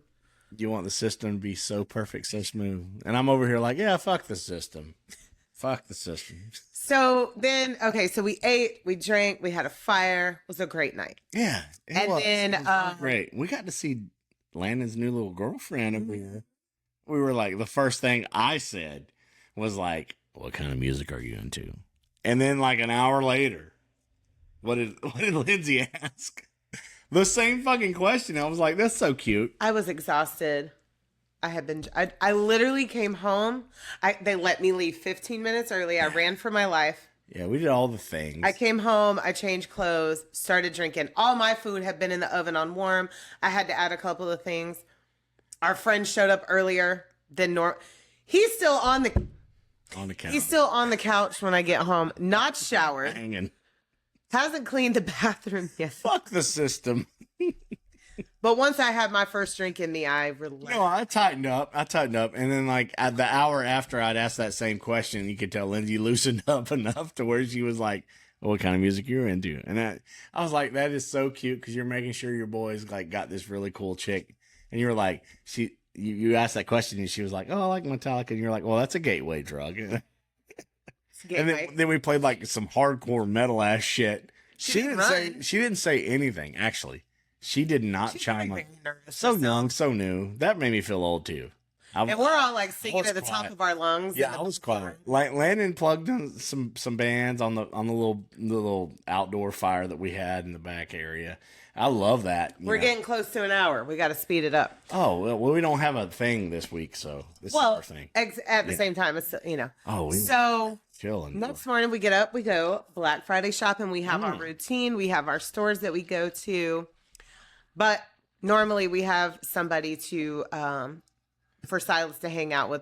You want the system to be so perfect, so smooth. And I'm over here like, yeah, fuck the system. Fuck the system. So then, okay, so we ate, we drank, we had a fire. It was a great night. Yeah. It was great. We got to see Landon's new little girlfriend over here. We were like, the first thing I said was like, what kind of music are you into? And then like an hour later, what did Lindsay ask? The same fucking question. I was like, that's so cute. I was exhausted. I literally came home. They let me leave 15 minutes early. I ran for my life. Yeah, we did all the things. I came home. I changed clothes, started drinking. All my food had been in the oven on warm. I had to add a couple of things. Our friend showed up earlier than normal. He's still on the couch. He's still on the couch when I get home, not showered. Hanging. Hasn't cleaned the bathroom yet. Fuck the system. But once I had my first drink in me, I relaxed. No, I tightened up. And then like at the hour after I'd asked that same question, you could tell Lindsay loosened up enough to where she was like, well, what kind of music you're into? And I was like, that is so cute, because you're making sure your boys like got this really cool chick. And you were like, you asked that question and she was like, oh, I like Metallica. And you're like, well, that's a gateway drug. And then we played like some hardcore metal ass shit. She didn't say anything, actually. She did not chime up. So young, so new. That made me feel old too. And we're all like singing at the top of our lungs. Yeah, I was quiet. Like Landon plugged in some bands on the little outdoor fire that we had in the back area. I love that. We're getting close to an hour. We got to speed it up. Oh well, we don't have a thing this week, so this is our thing. At the same time, it's so chilling. Next morning we get up, we go Black Friday shopping. We have our routine. We have our stores that we go to. But normally we have somebody for Silas to hang out with.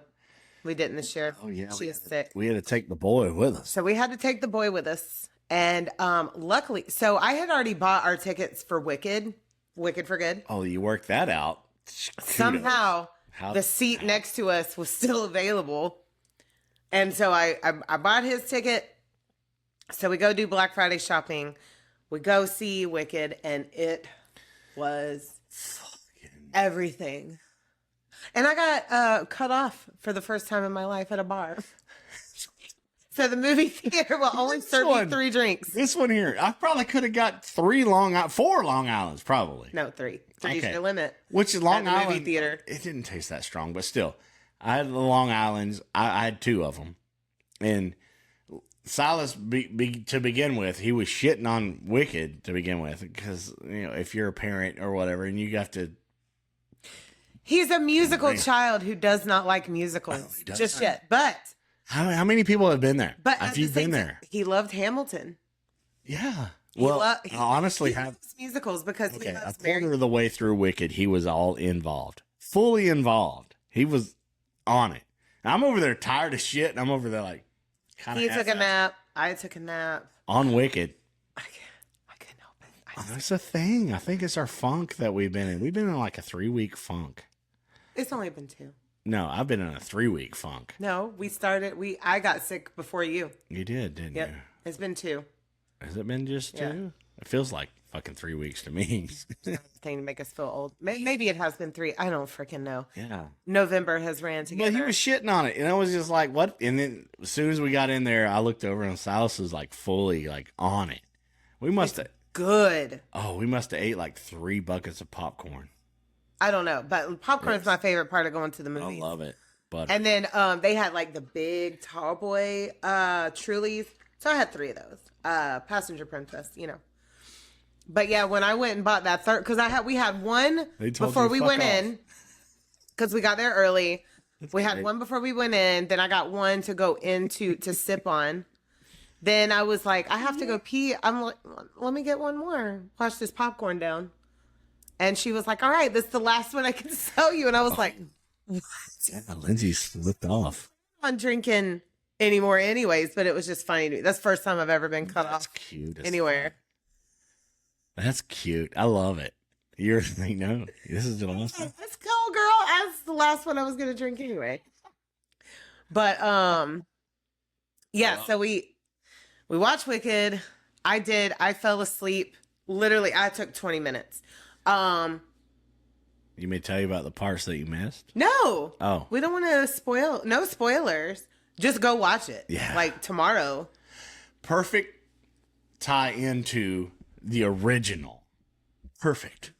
We didn't this year. Oh, yeah. She is sick. We had to take the boy with us. So we had to take the boy with us. And luckily, so I had already bought our tickets for Wicked for Good. Oh, you worked that out. Somehow the seat next to us was still available. And so I bought his ticket. So we go do Black Friday shopping. We go see Wicked, and it was everything. And I got cut off for the first time in my life at a bar. So the movie theater will only serve you 3 drinks. This one here, I probably could have got 4 Long Islands, probably. No, 3. 3 is your limit. Which is Long Island movie theater. It didn't taste that strong, but still, I had the Long Islands. I had 2 of them, and Silas, to begin with, he was shitting on Wicked to begin with, because if you're a parent or whatever, and you have to. He's a musical child who does not like musicals just yet. But how many people have been there? But have you been there? He loved Hamilton. Yeah. Well, I honestly he loves musicals because he loves a quarter of the way through Wicked, he was all involved, fully involved. He was on it. And I'm over there tired of shit, and I'm over there like, kind of. He took a nap. I took a nap on Wicked. I couldn't help it. That's a thing. I think it's our funk that we've been in. We've been in like a 3-week funk. It's only been 2. No, I've been in a 3-week funk. No, I got sick before you. You did, didn't you? It's been 2. Has it been just 2? It feels like fucking 3 weeks to me. Thing to make us feel old. Maybe it has been 3. I don't freaking know. Yeah. November has ran together. But he was shitting on it, and I was just like, "What?" And then as soon as we got in there, I looked over, and Silas was like fully like on it. We must have good. Oh, we must have ate like 3 buckets of popcorn. I don't know, but popcorn is my favorite part of going to the movies. I love it. But and then they had like the big tall boy Trulies. So I had 3 of those. Passenger Princess, you know. But yeah, when I went and bought that third, because we had one before we went in, because we got there early. We had one before we went in. Then I got one to go into to sip on. Then I was like, I have to go pee. I'm like, let me get one more. Wash this popcorn down. And she was like, all right, this is the last one I can sell you. And I was like, what? Yeah, Lindsay slipped off. I'm not drinking anymore anyways, but it was just funny to me. That's the first time I've ever been cut off cute anywhere. That's cute. I love it. You're like, no, this is the last one. Let's go, girl. That's the last one I was going to drink anyway. But, yeah, so we watched Wicked. I fell asleep. Literally, I took 20 minutes. You may tell you about the parts that you missed. No. Oh. We don't want to spoil. No spoilers. Just go watch it. Yeah. Like tomorrow. Perfect tie into the original. Perfect.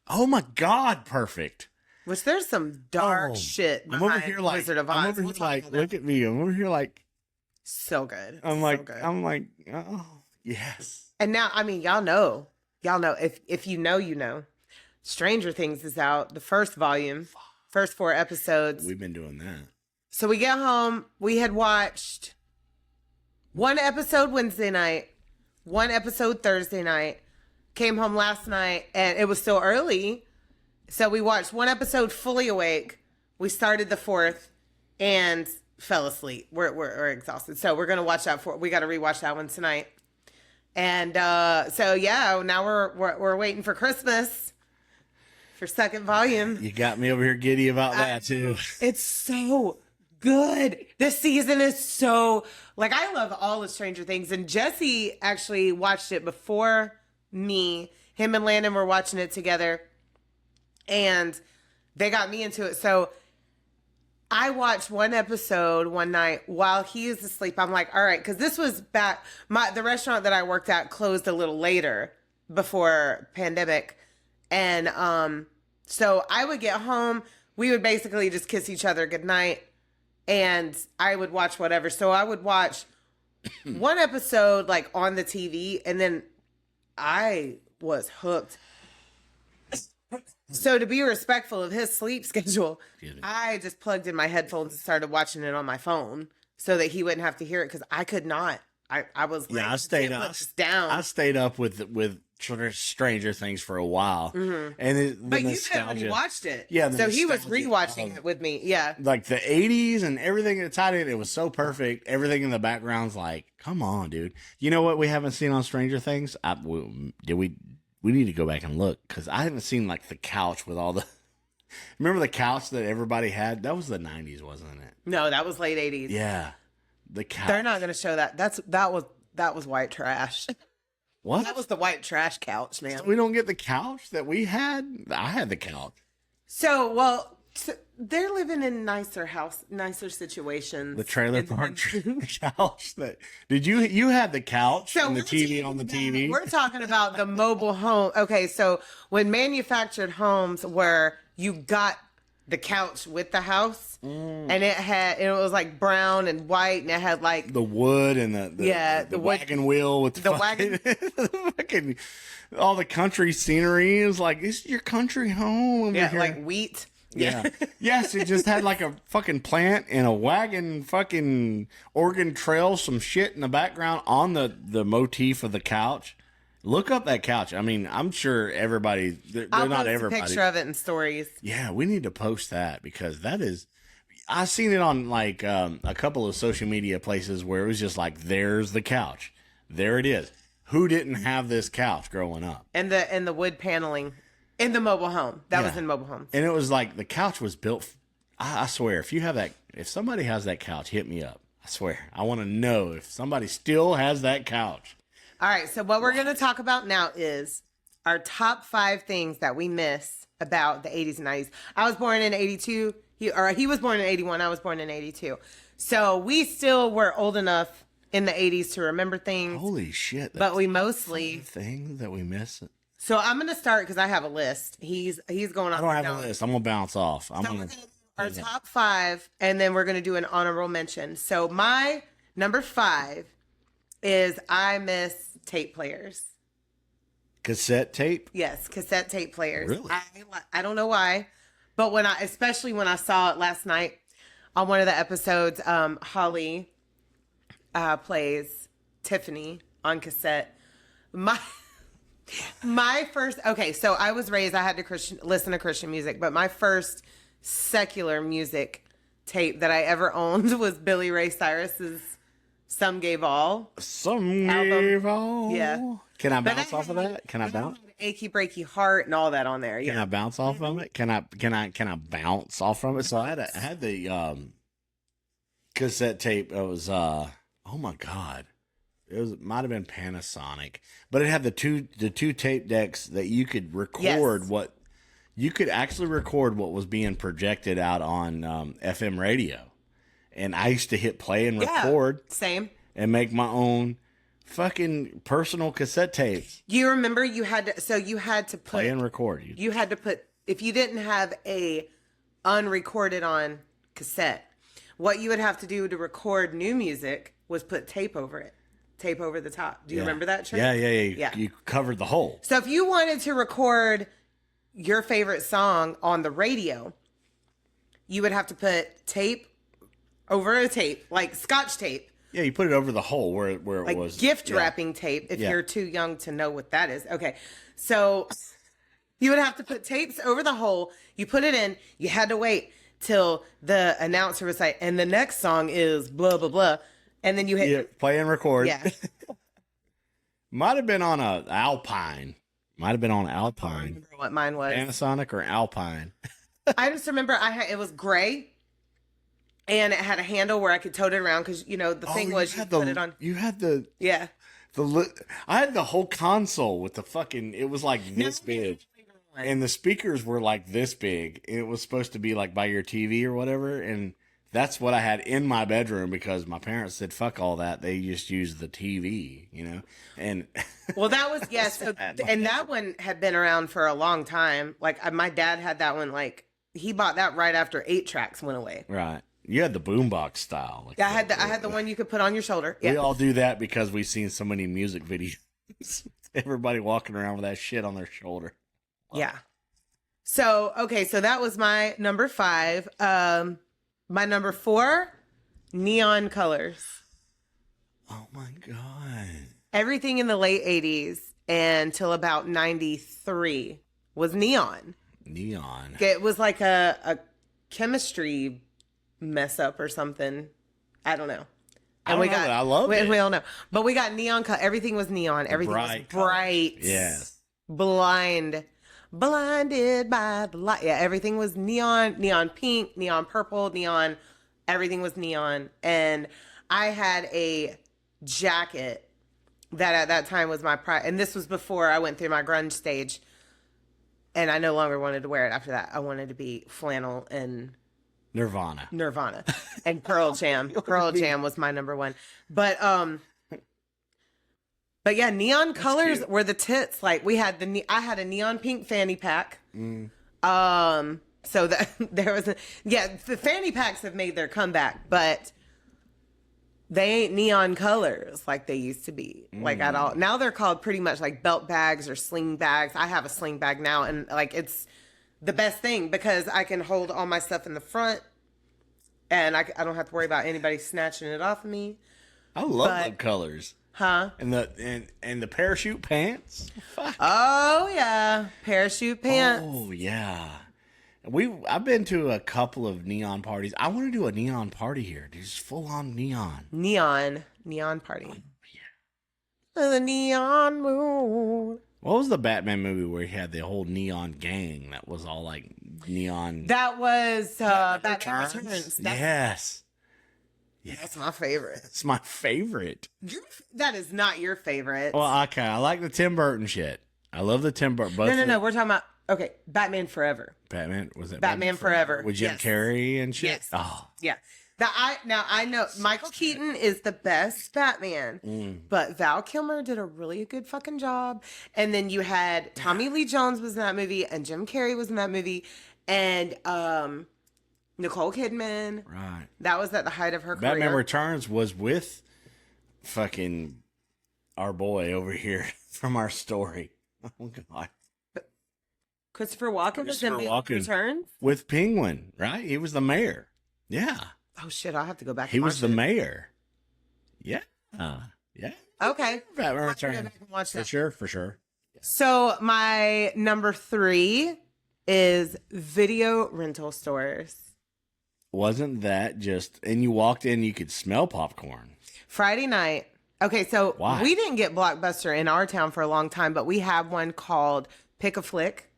Oh my God, perfect. Which there's some dark shit behind I'm over here like, Wizard of Oz. I'm over here like, look at me. I'm over here like. So good. I'm like, oh, yes. And now, I mean, y'all know, if you know, you know. Stranger Things is out, the first volume, first 4 episodes. We've been doing that. So we get home. We had watched 1 episode Wednesday night, 1 episode Thursday night. Came home last night, and it was still early. So we watched 1 episode fully awake. We started the 4th and fell asleep. We're exhausted. So we're going to watch that. We got to rewatch that one tonight. And so, yeah, now we're waiting for Christmas. For 2nd volume. You got me over here giddy about that too. It's so good. This season is so like I love all of Stranger Things, and Jesse actually watched it before me. Him and Landon were watching it together, and they got me into it. So I watched 1 episode one night while he was asleep. I'm like, all right, because this was back. The restaurant that I worked at closed a little later before pandemic. And so I would get home, we would basically just kiss each other goodnight, and I would watch whatever. So I would watch 1 episode like on the TV, and then I was hooked. So to be respectful of his sleep schedule, I just plugged in my headphones and started watching it on my phone so that he wouldn't have to hear it, because I could not. I was like, I stayed up down. I stayed up with Stranger Things for a while, and but you said when you watched it, yeah. So he was rewatching it with me, yeah. Like the '80s and everything that tied in, it was so perfect. Everything in the background's like, come on, dude. You know what we haven't seen on Stranger Things? We need to go back and look, because I haven't seen like the couch with all the. Remember the couch that everybody had? That was the '90s, wasn't it? No, that was late '80s. Yeah. The couch. They're not going to show that. That was white trash. What? That was the white trash couch, man. So we don't get the couch that we had. I had the couch. So they're living in nicer situations. The trailer park couch. You had the couch and the TV on the TV. We're talking about the mobile home. Okay, so when manufactured homes where you got the couch with the house, and it was like brown and white, and it had like the wood and the wagon wheel with the wagon, all the country scenery. Is like, this is your country home. Yeah, here. like wheat. Yeah. Yes, it just had like a fucking plant and a wagon, fucking Oregon Trail, some shit in the background on the motif of the couch. Look up that couch. I mean, I'm sure everybody, they're I'll not post everybody. a picture of it in stories. Yeah, we need to post that because that is, I seen it on like a couple of social media places where it was just like, there's the couch. There it is. Who didn't have this couch growing up? And the wood paneling in the mobile home. That was in mobile homes. And it was like the couch was built. I swear, if somebody has that couch, hit me up. I swear. I want to know if somebody still has that couch. All right. So what we're going to talk about now is our top 5 things that we miss about the 80s and 90s. I was born in 82. He was born in 81. I was born in 82. So we still were old enough in the 80s to remember things. Holy shit. But we mostly thing that we miss. So I'm going to start because I have a list. He's going on. I don't have a list. I'm going to bounce off. I'm going to do our top 5, and then we're going to do an honorable mention. So my number 5 is I miss tape players. Cassette tape? Yes, cassette tape players. Really? I don't know why, but especially when I saw it last night on one of the episodes, Holly plays Tiffany on cassette. My first, okay, so I was raised, I had to listen to Christian music, but my first secular music tape that I ever owned was Billy Ray Cyrus's Some Gave All. Some Gave All. Yeah. Can I bounce off of that? Can I bounce? Achy Breaky Heart and all that on there. Yeah. Can I bounce off from it? Can I bounce off from it? So I had the cassette tape. It was oh my God. It might have been Panasonic, but it had the two tape decks that you could record you could actually record what was being projected out on FM radio. And I used to hit play and record. Same. And make my own fucking personal cassette tapes. You remember you had to put play and record. You had to put, if you didn't have a unrecorded on cassette, what you would have to do to record new music was put tape over it. Tape over the top. Do you remember that trick? Yeah. You covered the hole. So if you wanted to record your favorite song on the radio, you would have to put tape over a tape, like Scotch tape. Yeah, you put it over the hole where it like was. Gift wrapping tape, if you're too young to know what that is. Okay. So you would have to put tapes over the hole. You put it in. You had to wait till the announcer was like, and the next song is blah, blah, blah. And then you hit play and record. Yeah. Might have been on a Alpine. Might have been on I Alpine. don't remember what mine was. Panasonic or Alpine. I just remember it was gray. And it had a handle where I could tote it around because, the thing was you put it on. You had the... Yeah. I had the whole console with the fucking... It was like this big. And the speakers were like this big. It was supposed to be like by your TV or whatever. And that's what I had in my bedroom because my parents said, fuck all that. They just used the TV, And... Well, that was... Yes. And that one had been around for a long time. Like, my dad had that one, like... He bought that right after 8 tracks went away. Right. You had the boombox style. Like I had the one you could put on your shoulder. Yeah. We all do that because we've seen so many music videos. Everybody walking around with that shit on their shoulder. Yeah. So, okay. So that was my number 5. My number 4, neon colors. Oh my God. Everything in the late 80s until about 93 was neon. Neon. It was like a chemistry mess up or something. I don't know. And I love it. We all know. But we got neon color. Everything was neon. Everything was bright. Yes. Blinded by the light. Yeah, everything was neon pink, neon purple, neon. Everything was neon. And I had a jacket that at that time was my pride. And this was before I went through my grunge stage. And I no longer wanted to wear it after that. I wanted to be flannel and Nirvana and Pearl Jam. Pearl Jam was my number 1. But yeah, neon colors were the tits. Like I had a neon pink fanny pack. So that there was the fanny packs have made their comeback, but they ain't neon colors like they used to be, like at all. Now they're called pretty much like belt bags or sling bags. I have a sling bag now, and like the best thing because I can hold all my stuff in the front and I don't have to worry about anybody snatching it off of me. I love the colors. Huh? And the parachute pants. Fuck. Oh yeah, parachute pants. Oh yeah. I've been to a couple of neon parties. I want to do a neon party here. Just full on neon. Neon party. Yeah. The neon moon. What was the Batman movie where he had the whole neon gang that was all like neon? That was Batman Returns. Yes. That's my favorite. It's my favorite. That is not your favorite. Well, okay. I like the Tim Burton shit. I love the Tim Burton. No. We're talking about, okay, Batman Forever. Batman, was it Batman Forever? With Jim Carrey and shit? Yes. Oh. Yeah. Now I know Michael Keaton is the best Batman, but Val Kilmer did a really good fucking job. And then you had Tommy Lee Jones was in that movie, and Jim Carrey was in that movie, and Nicole Kidman. Right. That was at the height of her career. Batman Returns was with fucking our boy over here from our story. Oh God. Christopher Walken was in Batman Returns with Penguin, right? He was the mayor. Yeah. Oh shit! I'll have to go back. He was the mayor. Yeah. Yeah. Okay. Batman Returns. Go back and watch that. For sure. Yeah. So my number 3 is video rental stores. Wasn't that just, and you walked in, you could smell popcorn. Friday night. Okay, so Why? we didn't get Blockbuster in our town for a long time, but we have one called Pick a Flick.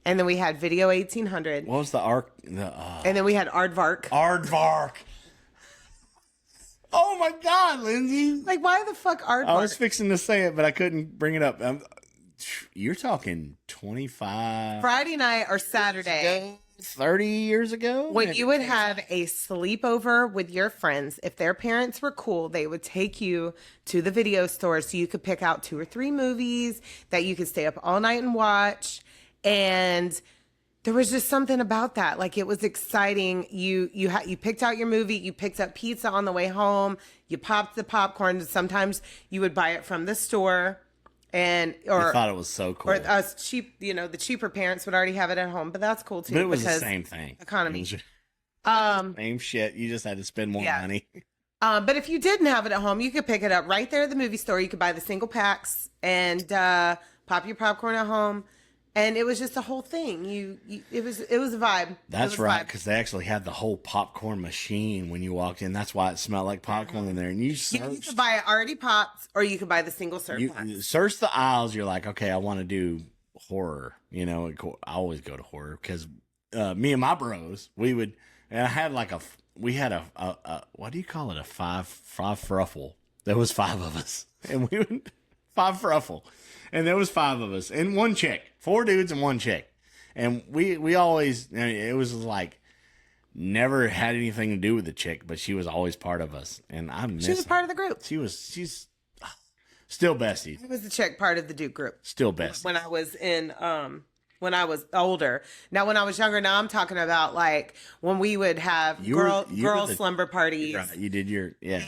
And then we had Video 1800. What was the arc? And then we had Aardvark. Aardvark. Oh my God, Lindsay. Like, why the fuck Aardvark? I was fixing to say it, but I couldn't bring it up. You're talking 25. Friday night or Saturday. 30 years ago? When you would have a sleepover with your friends, if their parents were cool, they would take you to the video store so you could pick out 2 or 3 movies that you could stay up all night and watch. And there was just something about that. Like, it was exciting. You picked out your movie. You picked up pizza on the way home. You popped the popcorn. Sometimes you would buy it from the store. I thought it was so cool. Or us cheap, the cheaper parents would already have it at home, but that's cool too. But it was the same thing. Economy. Same shit. You just had to spend more money. But if you didn't have it at home, you could pick it up right there at the movie store. You could buy the single packs and pop your popcorn at home. And it was just a whole thing. It was a vibe. That's right, because they actually had the whole popcorn machine when you walked in. That's why it smelled like popcorn in there. And you could buy it already popped, or you could buy the single serve. You search the aisles. You're like, okay, I want to do horror. I always go to horror because me and my bros, and I had we had a what do you call it? A five fruffle. There was 5 of us, and we would 5 fruffle. And there was 5 of us and 1 chick, 4 dudes and 1 chick. And we always, it was like never had anything to do with the chick, but she was always part of us. And she was part of the group. She's still bestie. I was the chick part of the Duke group. Still bestie. When I was older. Now, when I was younger, now I'm talking about like when we would have girl slumber parties. Right, you did your, yeah.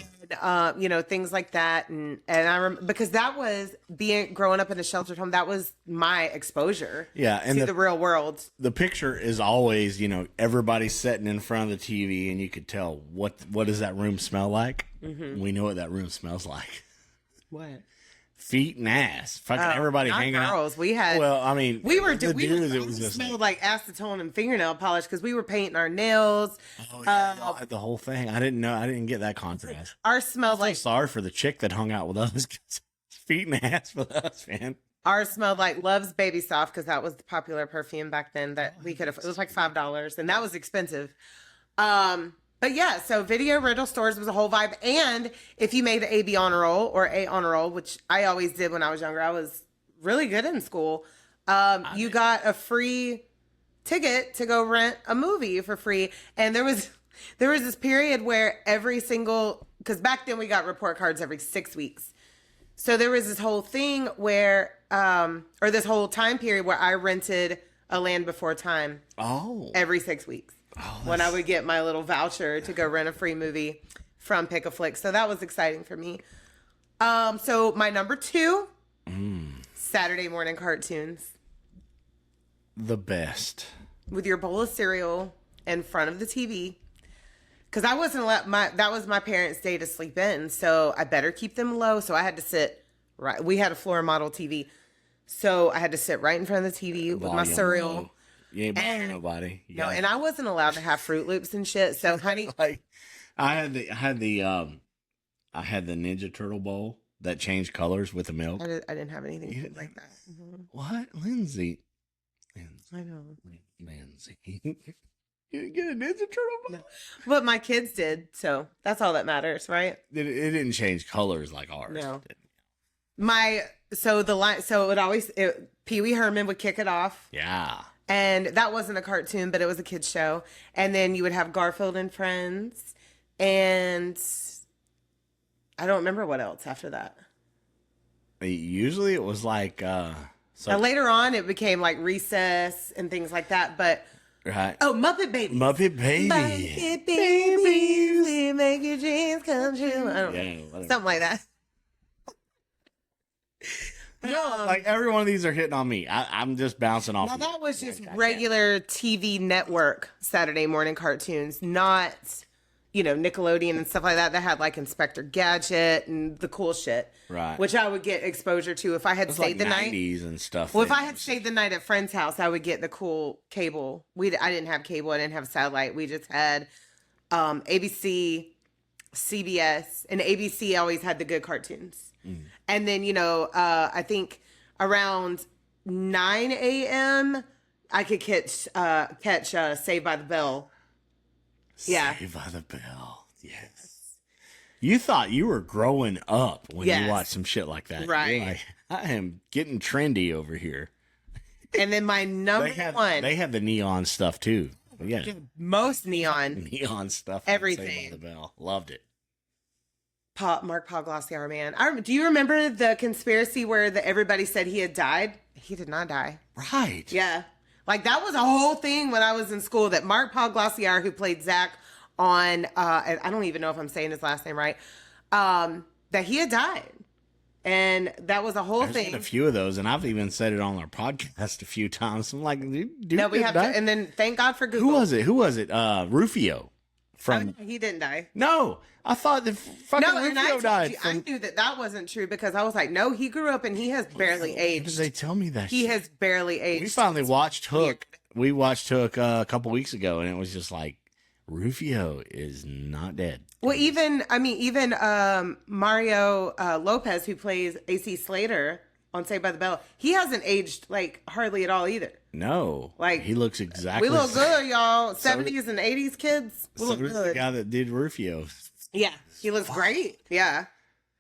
Things like that. And I remember, because that was growing up in a sheltered home, that was my exposure to the real world. The picture is always, everybody sitting in front of the TV and you could tell what does that room smell like? Mm-hmm. We know what that room smells like. What? Feet and ass. Fucking everybody hanging girls. out. We had. Well, I mean, we just smelled like acetone and fingernail polish because we were painting our nails. Oh yeah, the whole thing. I didn't know. I didn't get that contrast. Ours smelled like. Sorry for the chick that hung out with us. Feet and ass with us, man. Ours smelled like Love's Baby Soft because that was the popular perfume back then that we could have. It was like $5 and that was expensive. But yeah, so video rental stores was a whole vibe. And if you made the AB honor roll or A honor roll, which I always did when I was younger, I was really good in school. You got a free ticket to go rent a movie for free. And there was this period where because back then we got report cards every 6 weeks. So there was this whole thing where, or this whole time period where I rented A Land Before Time every 6 weeks. When I would get my little voucher to go rent a free movie from Pick a Flick. So that was exciting for me. So my number 2, Saturday morning cartoons. the best. with your bowl of cereal in front of the TV. Because I wasn't that was my parents' day to sleep in, so I better keep them low. So I had to sit right. We had a floor model TV, so I had to sit right in front of the TV with my cereal. Low. You ain't bothering nobody. No, and I wasn't allowed to have Fruit Loops and shit. So, honey, like I had the Ninja Turtle bowl that changed colors with the milk. I didn't have anything like that. Mm-hmm. What, Lindsay? I know, Lindsay. You didn't get a Ninja Turtle bowl? no. But my kids did, so that's all that matters, right? It didn't change colors like ours. No. So it would always Pee Wee Herman would kick it off. Yeah. And that wasn't a cartoon, but it was a kid's show. And then you would have Garfield and Friends. And I don't remember what else after that. Usually it was like Now, later on, it became like Recess and things like that. But right. oh, Muppet Babies. Muppet Baby. Muppet Babies, we make your dreams come true. I don't know. Whatever. Something like that. No, like every one of these are hitting on me. I'm just bouncing off. Now, of that was just regular TV network Saturday morning cartoons, not, Nickelodeon and stuff like that. That had like Inspector Gadget and the cool shit. Right. Which I would get exposure to if I had stayed like the night. 90s and stuff. Well, if I had stayed the night at friend's house, I would get the cool cable. I didn't have cable. I didn't have satellite. We just had ABC, CBS, and ABC always had the good cartoons. Mm. And then, I think around 9 a.m., I could catch Saved by the Bell. Yeah. Saved by the Bell. Yes. You thought you were growing up when you watched some shit like that. Right. You're like, I am getting trendy over here. And then my number one. They had the neon stuff too. Yeah. Most neon. Neon stuff. Everything. Saved by the Bell. Loved it. Mark Poglossier, man. Do you remember the conspiracy where everybody said he had died? He did not die. Right. Yeah. Like, that was a whole thing when I was in school, that Mark Poglossier, who played Zach on, I don't even know if I'm saying his last name right, that he had died. And that was a whole thing. There's been a few of those, and I've even said it on our podcast a few times. I'm like, dude, no, we have to, and then thank God for Google. Who was it? Rufio. He didn't die. No, I thought the fucking Rufio died. I knew that wasn't true, because I was like, no, he grew up and he has barely aged. Did they tell me that? He has barely aged. We finally watched Hook. We watched Hook a couple weeks ago, and it was just like, Rufio is not dead. Well, even Mario Lopez, who plays AC Slater on Saved by the Bell, he hasn't aged like hardly at all either. No, like he looks exactly. We look good, y'all. 70s and 80s kids. We look good. The guy that did Rufio. Yeah, he looks great. Yeah.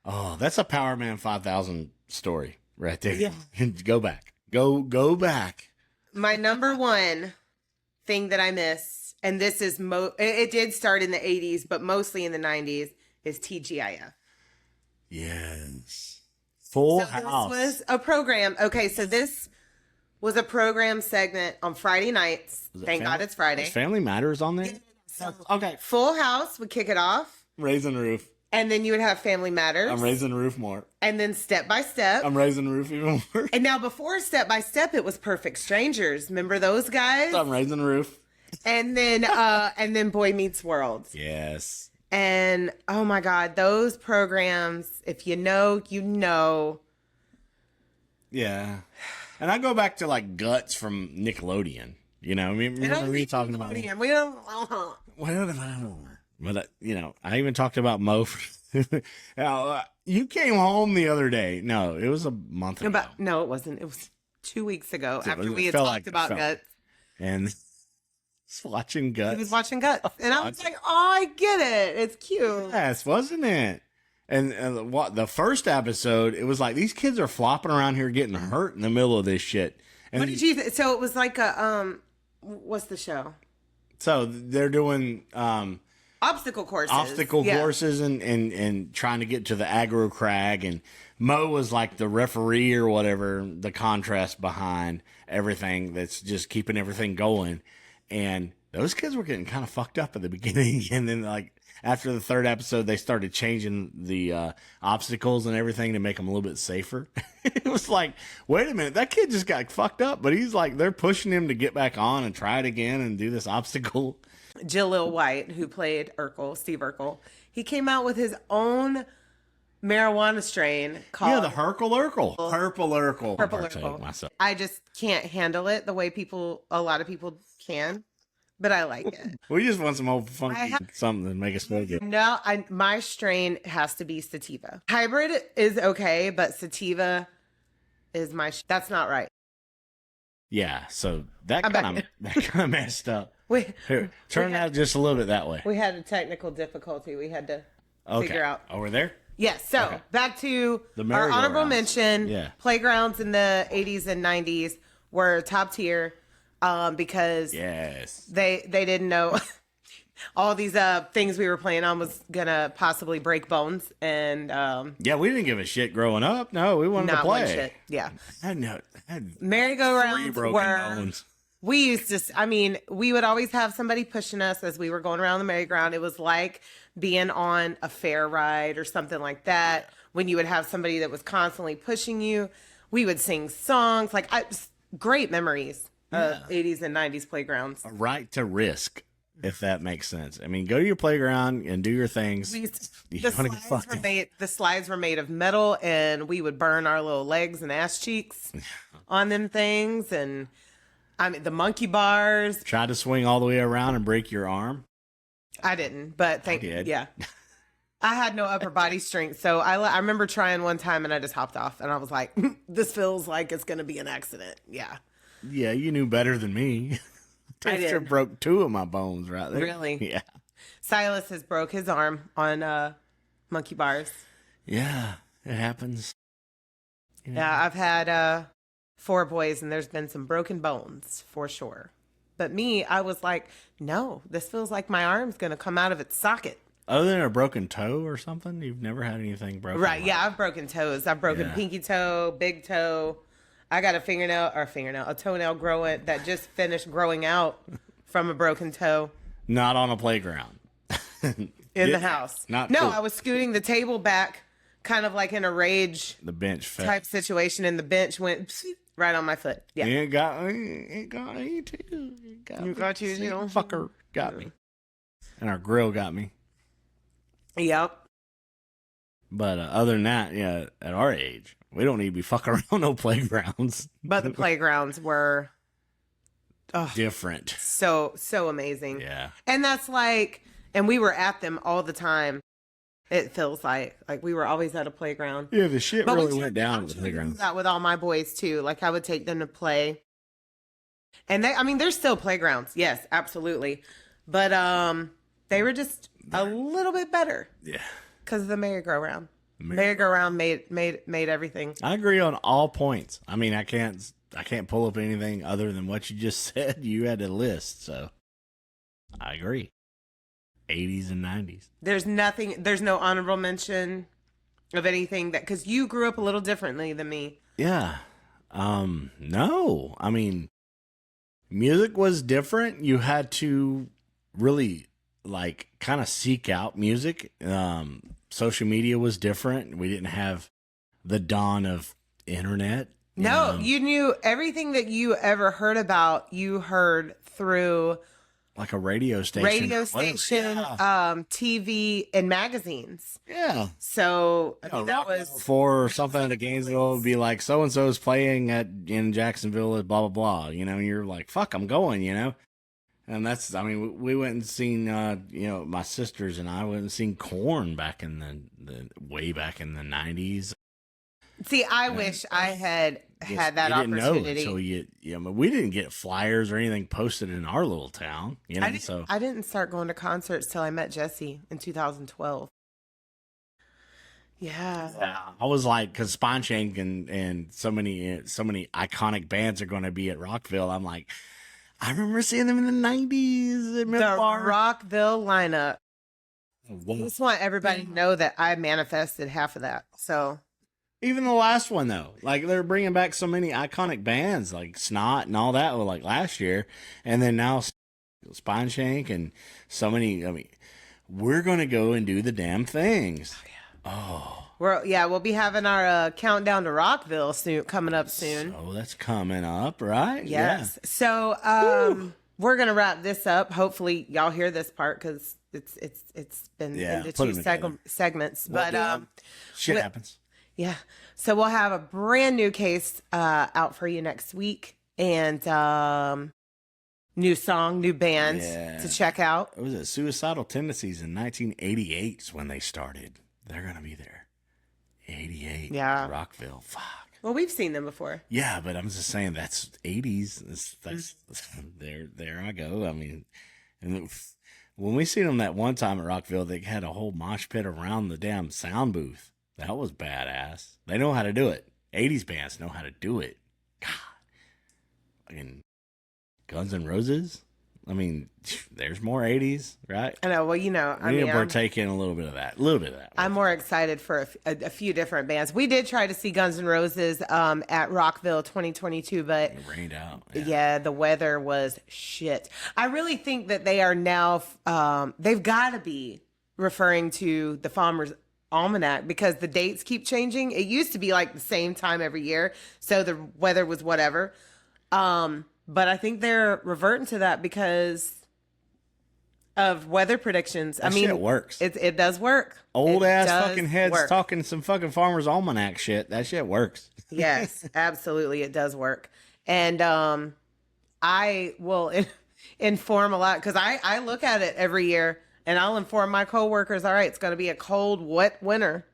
Oh, that's a Power Man 5000 story right there. Yeah. Go back. Go back. My number one thing that I miss, and this is it did start in the 80s, but mostly in the 90s, is TGIF. Yes. Full House. This was a program. Okay, so this was a program segment on Friday nights. Thank God it's Friday. Is Family Matters on there? Okay. Full House would kick it off. Raising the Roof. And then you would have Family Matters. I'm Raising the Roof more. And then Step by Step. I'm Raising the Roof even more. And now before Step by Step, it was Perfect Strangers. Remember those guys? I'm Raising the Roof. And then Boy Meets World. Yes. And oh my God, those programs, if you know, you know. Yeah. And I go back to like Guts from Nickelodeon. You know, I mean, remember me talking about it? We don't. But I even talked about Mo. Now, you came home the other day. No, it was a month ago. No, it wasn't. It was 2 weeks ago after we had talked talked about Guts. And watching Guts. He was watching Guts. And I was like, oh, I get it. It's cute. Yes, wasn't it? And what the first episode, it was like these kids are flopping around here getting hurt in the middle of this shit. And what did you think? So it was like a what's the show? So they're doing obstacle courses. Courses and trying to get to the aggro crag, and Mo was like the referee or whatever, the contrast behind everything that's just keeping everything going. And those kids were getting kind of fucked up at the beginning, and then like after the third episode, they started changing the obstacles and everything to make them a little bit safer. It was like, wait a minute, that kid just got fucked up, but he's like, they're pushing him to get back on and try it again and do this obstacle. Jaleel White, who played Urkel, Steve Urkel, he came out with his own marijuana strain called the Purple Urkel. Purple Urkel. I just can't handle it the way a lot of people can, but I like it. We just want some old funky something to make us feel good. No, my strain has to be sativa. Hybrid is okay, but sativa is that's not right. Yeah, so that kind of messed up. Here, turn it out just a little bit that way. We had a technical difficulty we had to figure out. Over there? Yes, so back to our honorable mention. Yeah. Playgrounds in the 80s and 90s were top tier because they didn't know all these things we were playing on was going to possibly break bones. And we didn't give a shit growing up. No, we wanted to play. One shit. Yeah. I had merry-go-rounds broken bones. We used to, we would always have somebody pushing us as we were going around the merry-go-round. It was like being on a fair ride or something like that. When you would have somebody that was constantly pushing you, we would sing songs. Great memories of 80s and 90s playgrounds. A right to risk, if that makes sense. I mean, go to your playground and do your things. The slides were made of metal, and we would burn our little legs and ass cheeks on them things. And the monkey bars. Tried to swing all the way around and break your arm. I didn't, but yeah. I had no upper body strength, so I remember trying one time and I just hopped off and I was like, this feels like it's going to be an accident. Yeah. Yeah, you knew better than me. I did. Broke 2 of my bones right there. Really? Yeah. Silas has broke his arm on monkey bars. Yeah, it happens. Yeah, I've had 4 boys and there's been some broken bones for sure. But me, I was like, no, this feels like my arm's going to come out of its socket. Other than a broken toe or something? You've never had anything broken? Right, yeah, I've broken toes. I've broken pinky toe, big toe. I got a toenail growing that just finished growing out from a broken toe. Not on a playground. In the house. Not cool. I was scooting the table back, kind of like in a rage the bench type situation, and the bench went right on my foot. Yeah. It got me too. You got you too? Fucker got me. And our grill got me. Yep. But other than that, yeah, at our age, we don't need to be fucking around no playgrounds. But the playgrounds were different. So amazing. Yeah. And that's and we were at them all the time. It feels like we were always at a playground. Yeah, the shit really went down at the playground. That with all my boys too. I would take them to play. And there's still playgrounds. Yes, absolutely. But they were just a little bit better. Yeah. Because of the merry-go-round. Merry-go-round made everything. I agree on all points. I can't pull up anything other than what you just said. You had a list, so I agree. 80s and 90s. There's no honorable mention of anything because you grew up a little differently than me. Yeah. No. Music was different. You had to really kind of seek out music. Social media was different. We didn't have the dawn of internet. No, you knew everything that you ever heard about, you heard through a radio station. TV, and magazines. Yeah. So that was for something at Gainesville would be like so and so's playing in Jacksonville at blah blah blah. You're like, fuck, I'm going. And that's we went and seen my sisters and I went and seen Korn back in the way back in the 90s. See, I wish I had that opportunity. Know until we didn't get flyers or anything posted in our little town. I didn't start going to concerts till I met Jesse in 2012. Yeah. I was like, because Spine Shank and so many iconic bands are going to be at Rockville. I'm like, I remember seeing them in the 90s at the Rockville lineup. I just want everybody to know that I manifested half of that. So. Even the last one, though, they're bringing back so many iconic bands like Snot and all that, last year. And then now Spine Shank and so many, we're going to go and do the damn things. We'll be having our countdown to Rockville coming up soon. Oh, that's coming up, right? Yes. Yeah. So we're gonna wrap this up. Hopefully, y'all hear this part because it's been into two segments. But shit happens. Yeah. So we'll have a brand new case out for you next week, and new song, new bands to check out. It was Suicidal Tendencies in 1988 is when they started. They're gonna be there. 88. Yeah. Rockville. Fuck. Well, we've seen them before. Yeah, but I'm just saying that's 80s. That's there I go. I mean, and when we seen them that one time at Rockville, they had a whole mosh pit around the damn sound booth. That was badass. They know how to do it. 80s bands know how to do it. God. Fucking Guns N' Roses. I mean, there's more 80s, right? I know. Well, you know, we need to partake in a little bit of that. I'm more excited for a few different bands. We did try to see Guns N' Roses at Rockville 2022, but it rained out. Yeah, the weather was shit. I really think that they are now, they've got to be referring to the Farmer's Almanac because the dates keep changing. It used to be like the same time every year, so the weather was whatever. But I think they're reverting to that because of weather predictions. I mean, it works. It does work. Old ass fucking heads talking some fucking Farmer's Almanac shit. That shit works. Yes, absolutely, it does work. And I will inform a lot because I look at it every year, and I'll inform my coworkers. All right, it's going to be a cold, wet winter,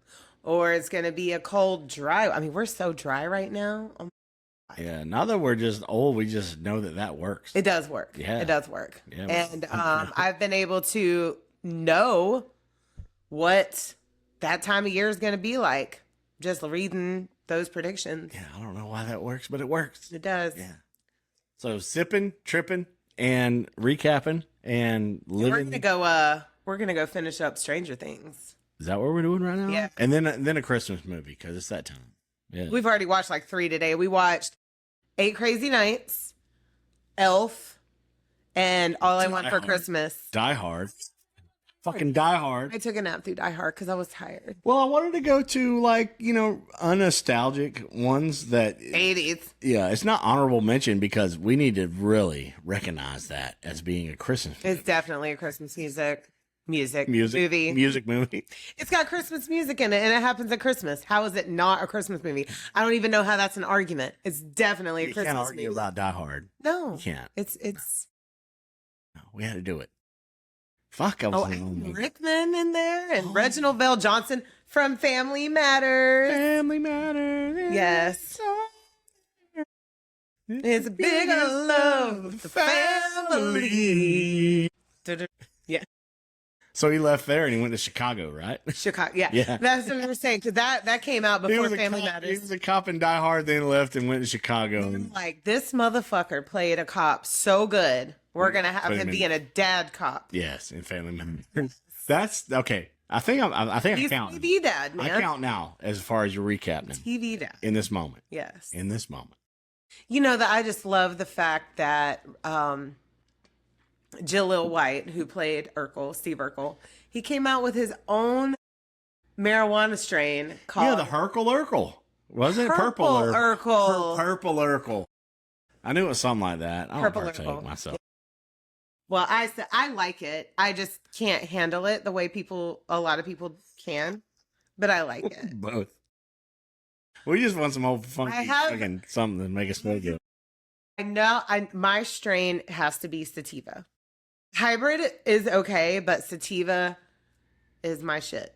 or it's going to be a cold, dry. I mean, we're so dry right now. Yeah, now that we're just old, we just know that works. It does work. Yeah. It does work. Yeah. And I've been able to know what that time of year is going to be like just reading those predictions. Yeah, I don't know why that works, but it works. It does. Yeah. So sipping, tripping, and recapping, and living. We're gonna go finish up Stranger Things. Is that what we're doing right now? Yeah. And then a Christmas movie because it's that time. Yeah. We've already watched like 3 today. We watched 8 Crazy Nights, Elf, and All I Want for Christmas. Die Hard. Fucking Die Hard. I took a nap through Die Hard because I was tired. Well, I wanted to go to unnostalgic ones that 80s. Yeah, it's not honorable mention because we need to really recognize that as being a Christmas movie. It's definitely a Christmas movie. Music movie. It's got Christmas music in it, and it happens at Christmas. How is it not a Christmas movie? I don't even know how that's an argument. It's definitely a Christmas movie. You can't argue about Die Hard. No. You can't. It's. No, we had to do it. Fuck, and Rickman in there, and Reginald Bell Johnson from Family Matters. Family Matters. Yes. It's a bigger love, the family. Yeah. So he left there and he went to Chicago, right? Chicago, yeah. That's what we were saying. Because that came out before Family Matters. He was a cop in Die Hard, then left and went to Chicago. Like, this motherfucker played a cop so good. We're going to have him being a dad cop. Yes, in Family Matters. That's, okay. I think I count. TV dad, man. I count now as far as your recap now. TV dad. In this moment. Yes. In this moment. You know, that I just love the fact that Jaleel White, who played Steve Urkel, he came out with his own marijuana strain called... Yeah, the Herkel Urkel. Wasn't it? Purple Urkel. Purple Urkel. I knew it was something like that. I don't partake myself. Well, I like it. I just can't handle it the way a lot of people can, but I like it. Both. We just want some old funky fucking something to make us feel good. I know. My strain has to be sativa. Hybrid is okay, but sativa is my shit.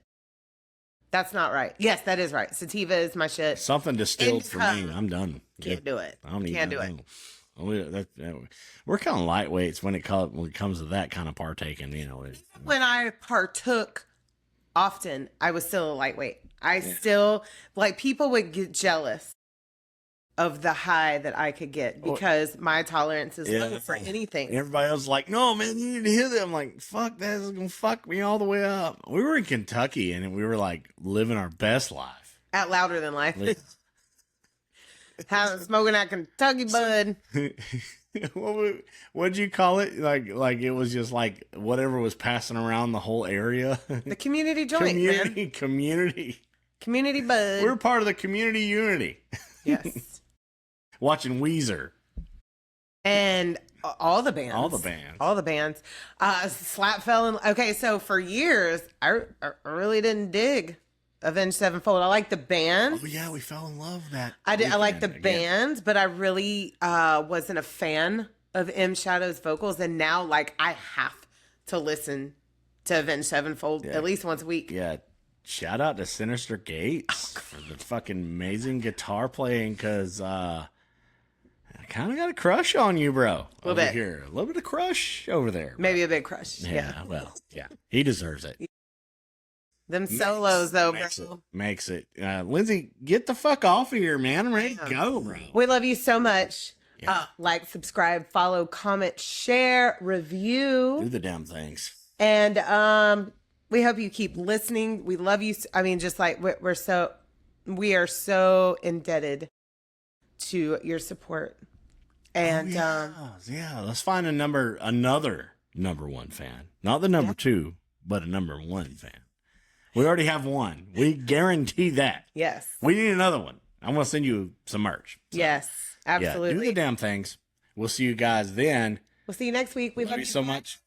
That's not right. Yes, that is right. Sativa is my shit. Something distilled for me. I'm done. Can't do it. I don't need Can't do it. We're kind of lightweights when it comes to that kind of partaking. You know, when I partook often, I was still a lightweight. I still, like, people would get jealous of the high that I could get because my tolerance is low for anything. Everybody else is like, no, man, you need to hear that. I'm like, fuck, that is going to fuck me all the way up. We were in Kentucky and we were like living our best life. At Louder Than Life. Smoking that Kentucky bud. What'd you call it? Like it was just like whatever was passing around the whole area. The community joint, man. Community bud. We're part of the community unity. Yes. Watching Weezer. And all the bands. Slap fell in. Okay, so for years, I really didn't dig Avenged Sevenfold. I like the band. Oh yeah, we fell in love that. I like the band, but I really wasn't a fan of M Shadow's vocals. And now, like, I have to listen to Avenged Sevenfold at least once a week. Yeah. Shout out to Sinister Gates for the fucking amazing guitar playing, because I kind of got a crush on you, bro. A little bit. Here. A little bit of crush over there. Bro. Maybe a big crush. Yeah, well, yeah. He deserves it. Them solos, though, bro. Makes it. Lindsay, get the fuck off of here, man. I'm ready to go, bro. We love you so much. Yeah. Like, subscribe, follow, comment, share, review. Do the damn things. And we hope you keep listening. We love you. I mean, just like we are so indebted to your support. And yeah, let's find another number one fan. Not the number two, but a number one fan. We already have one. We guarantee that. Yes. We need another one. I'm going to send you some merch. So, yes, absolutely. Yeah, do the damn things. We'll see you guys then. We'll see you next week. We love you so much.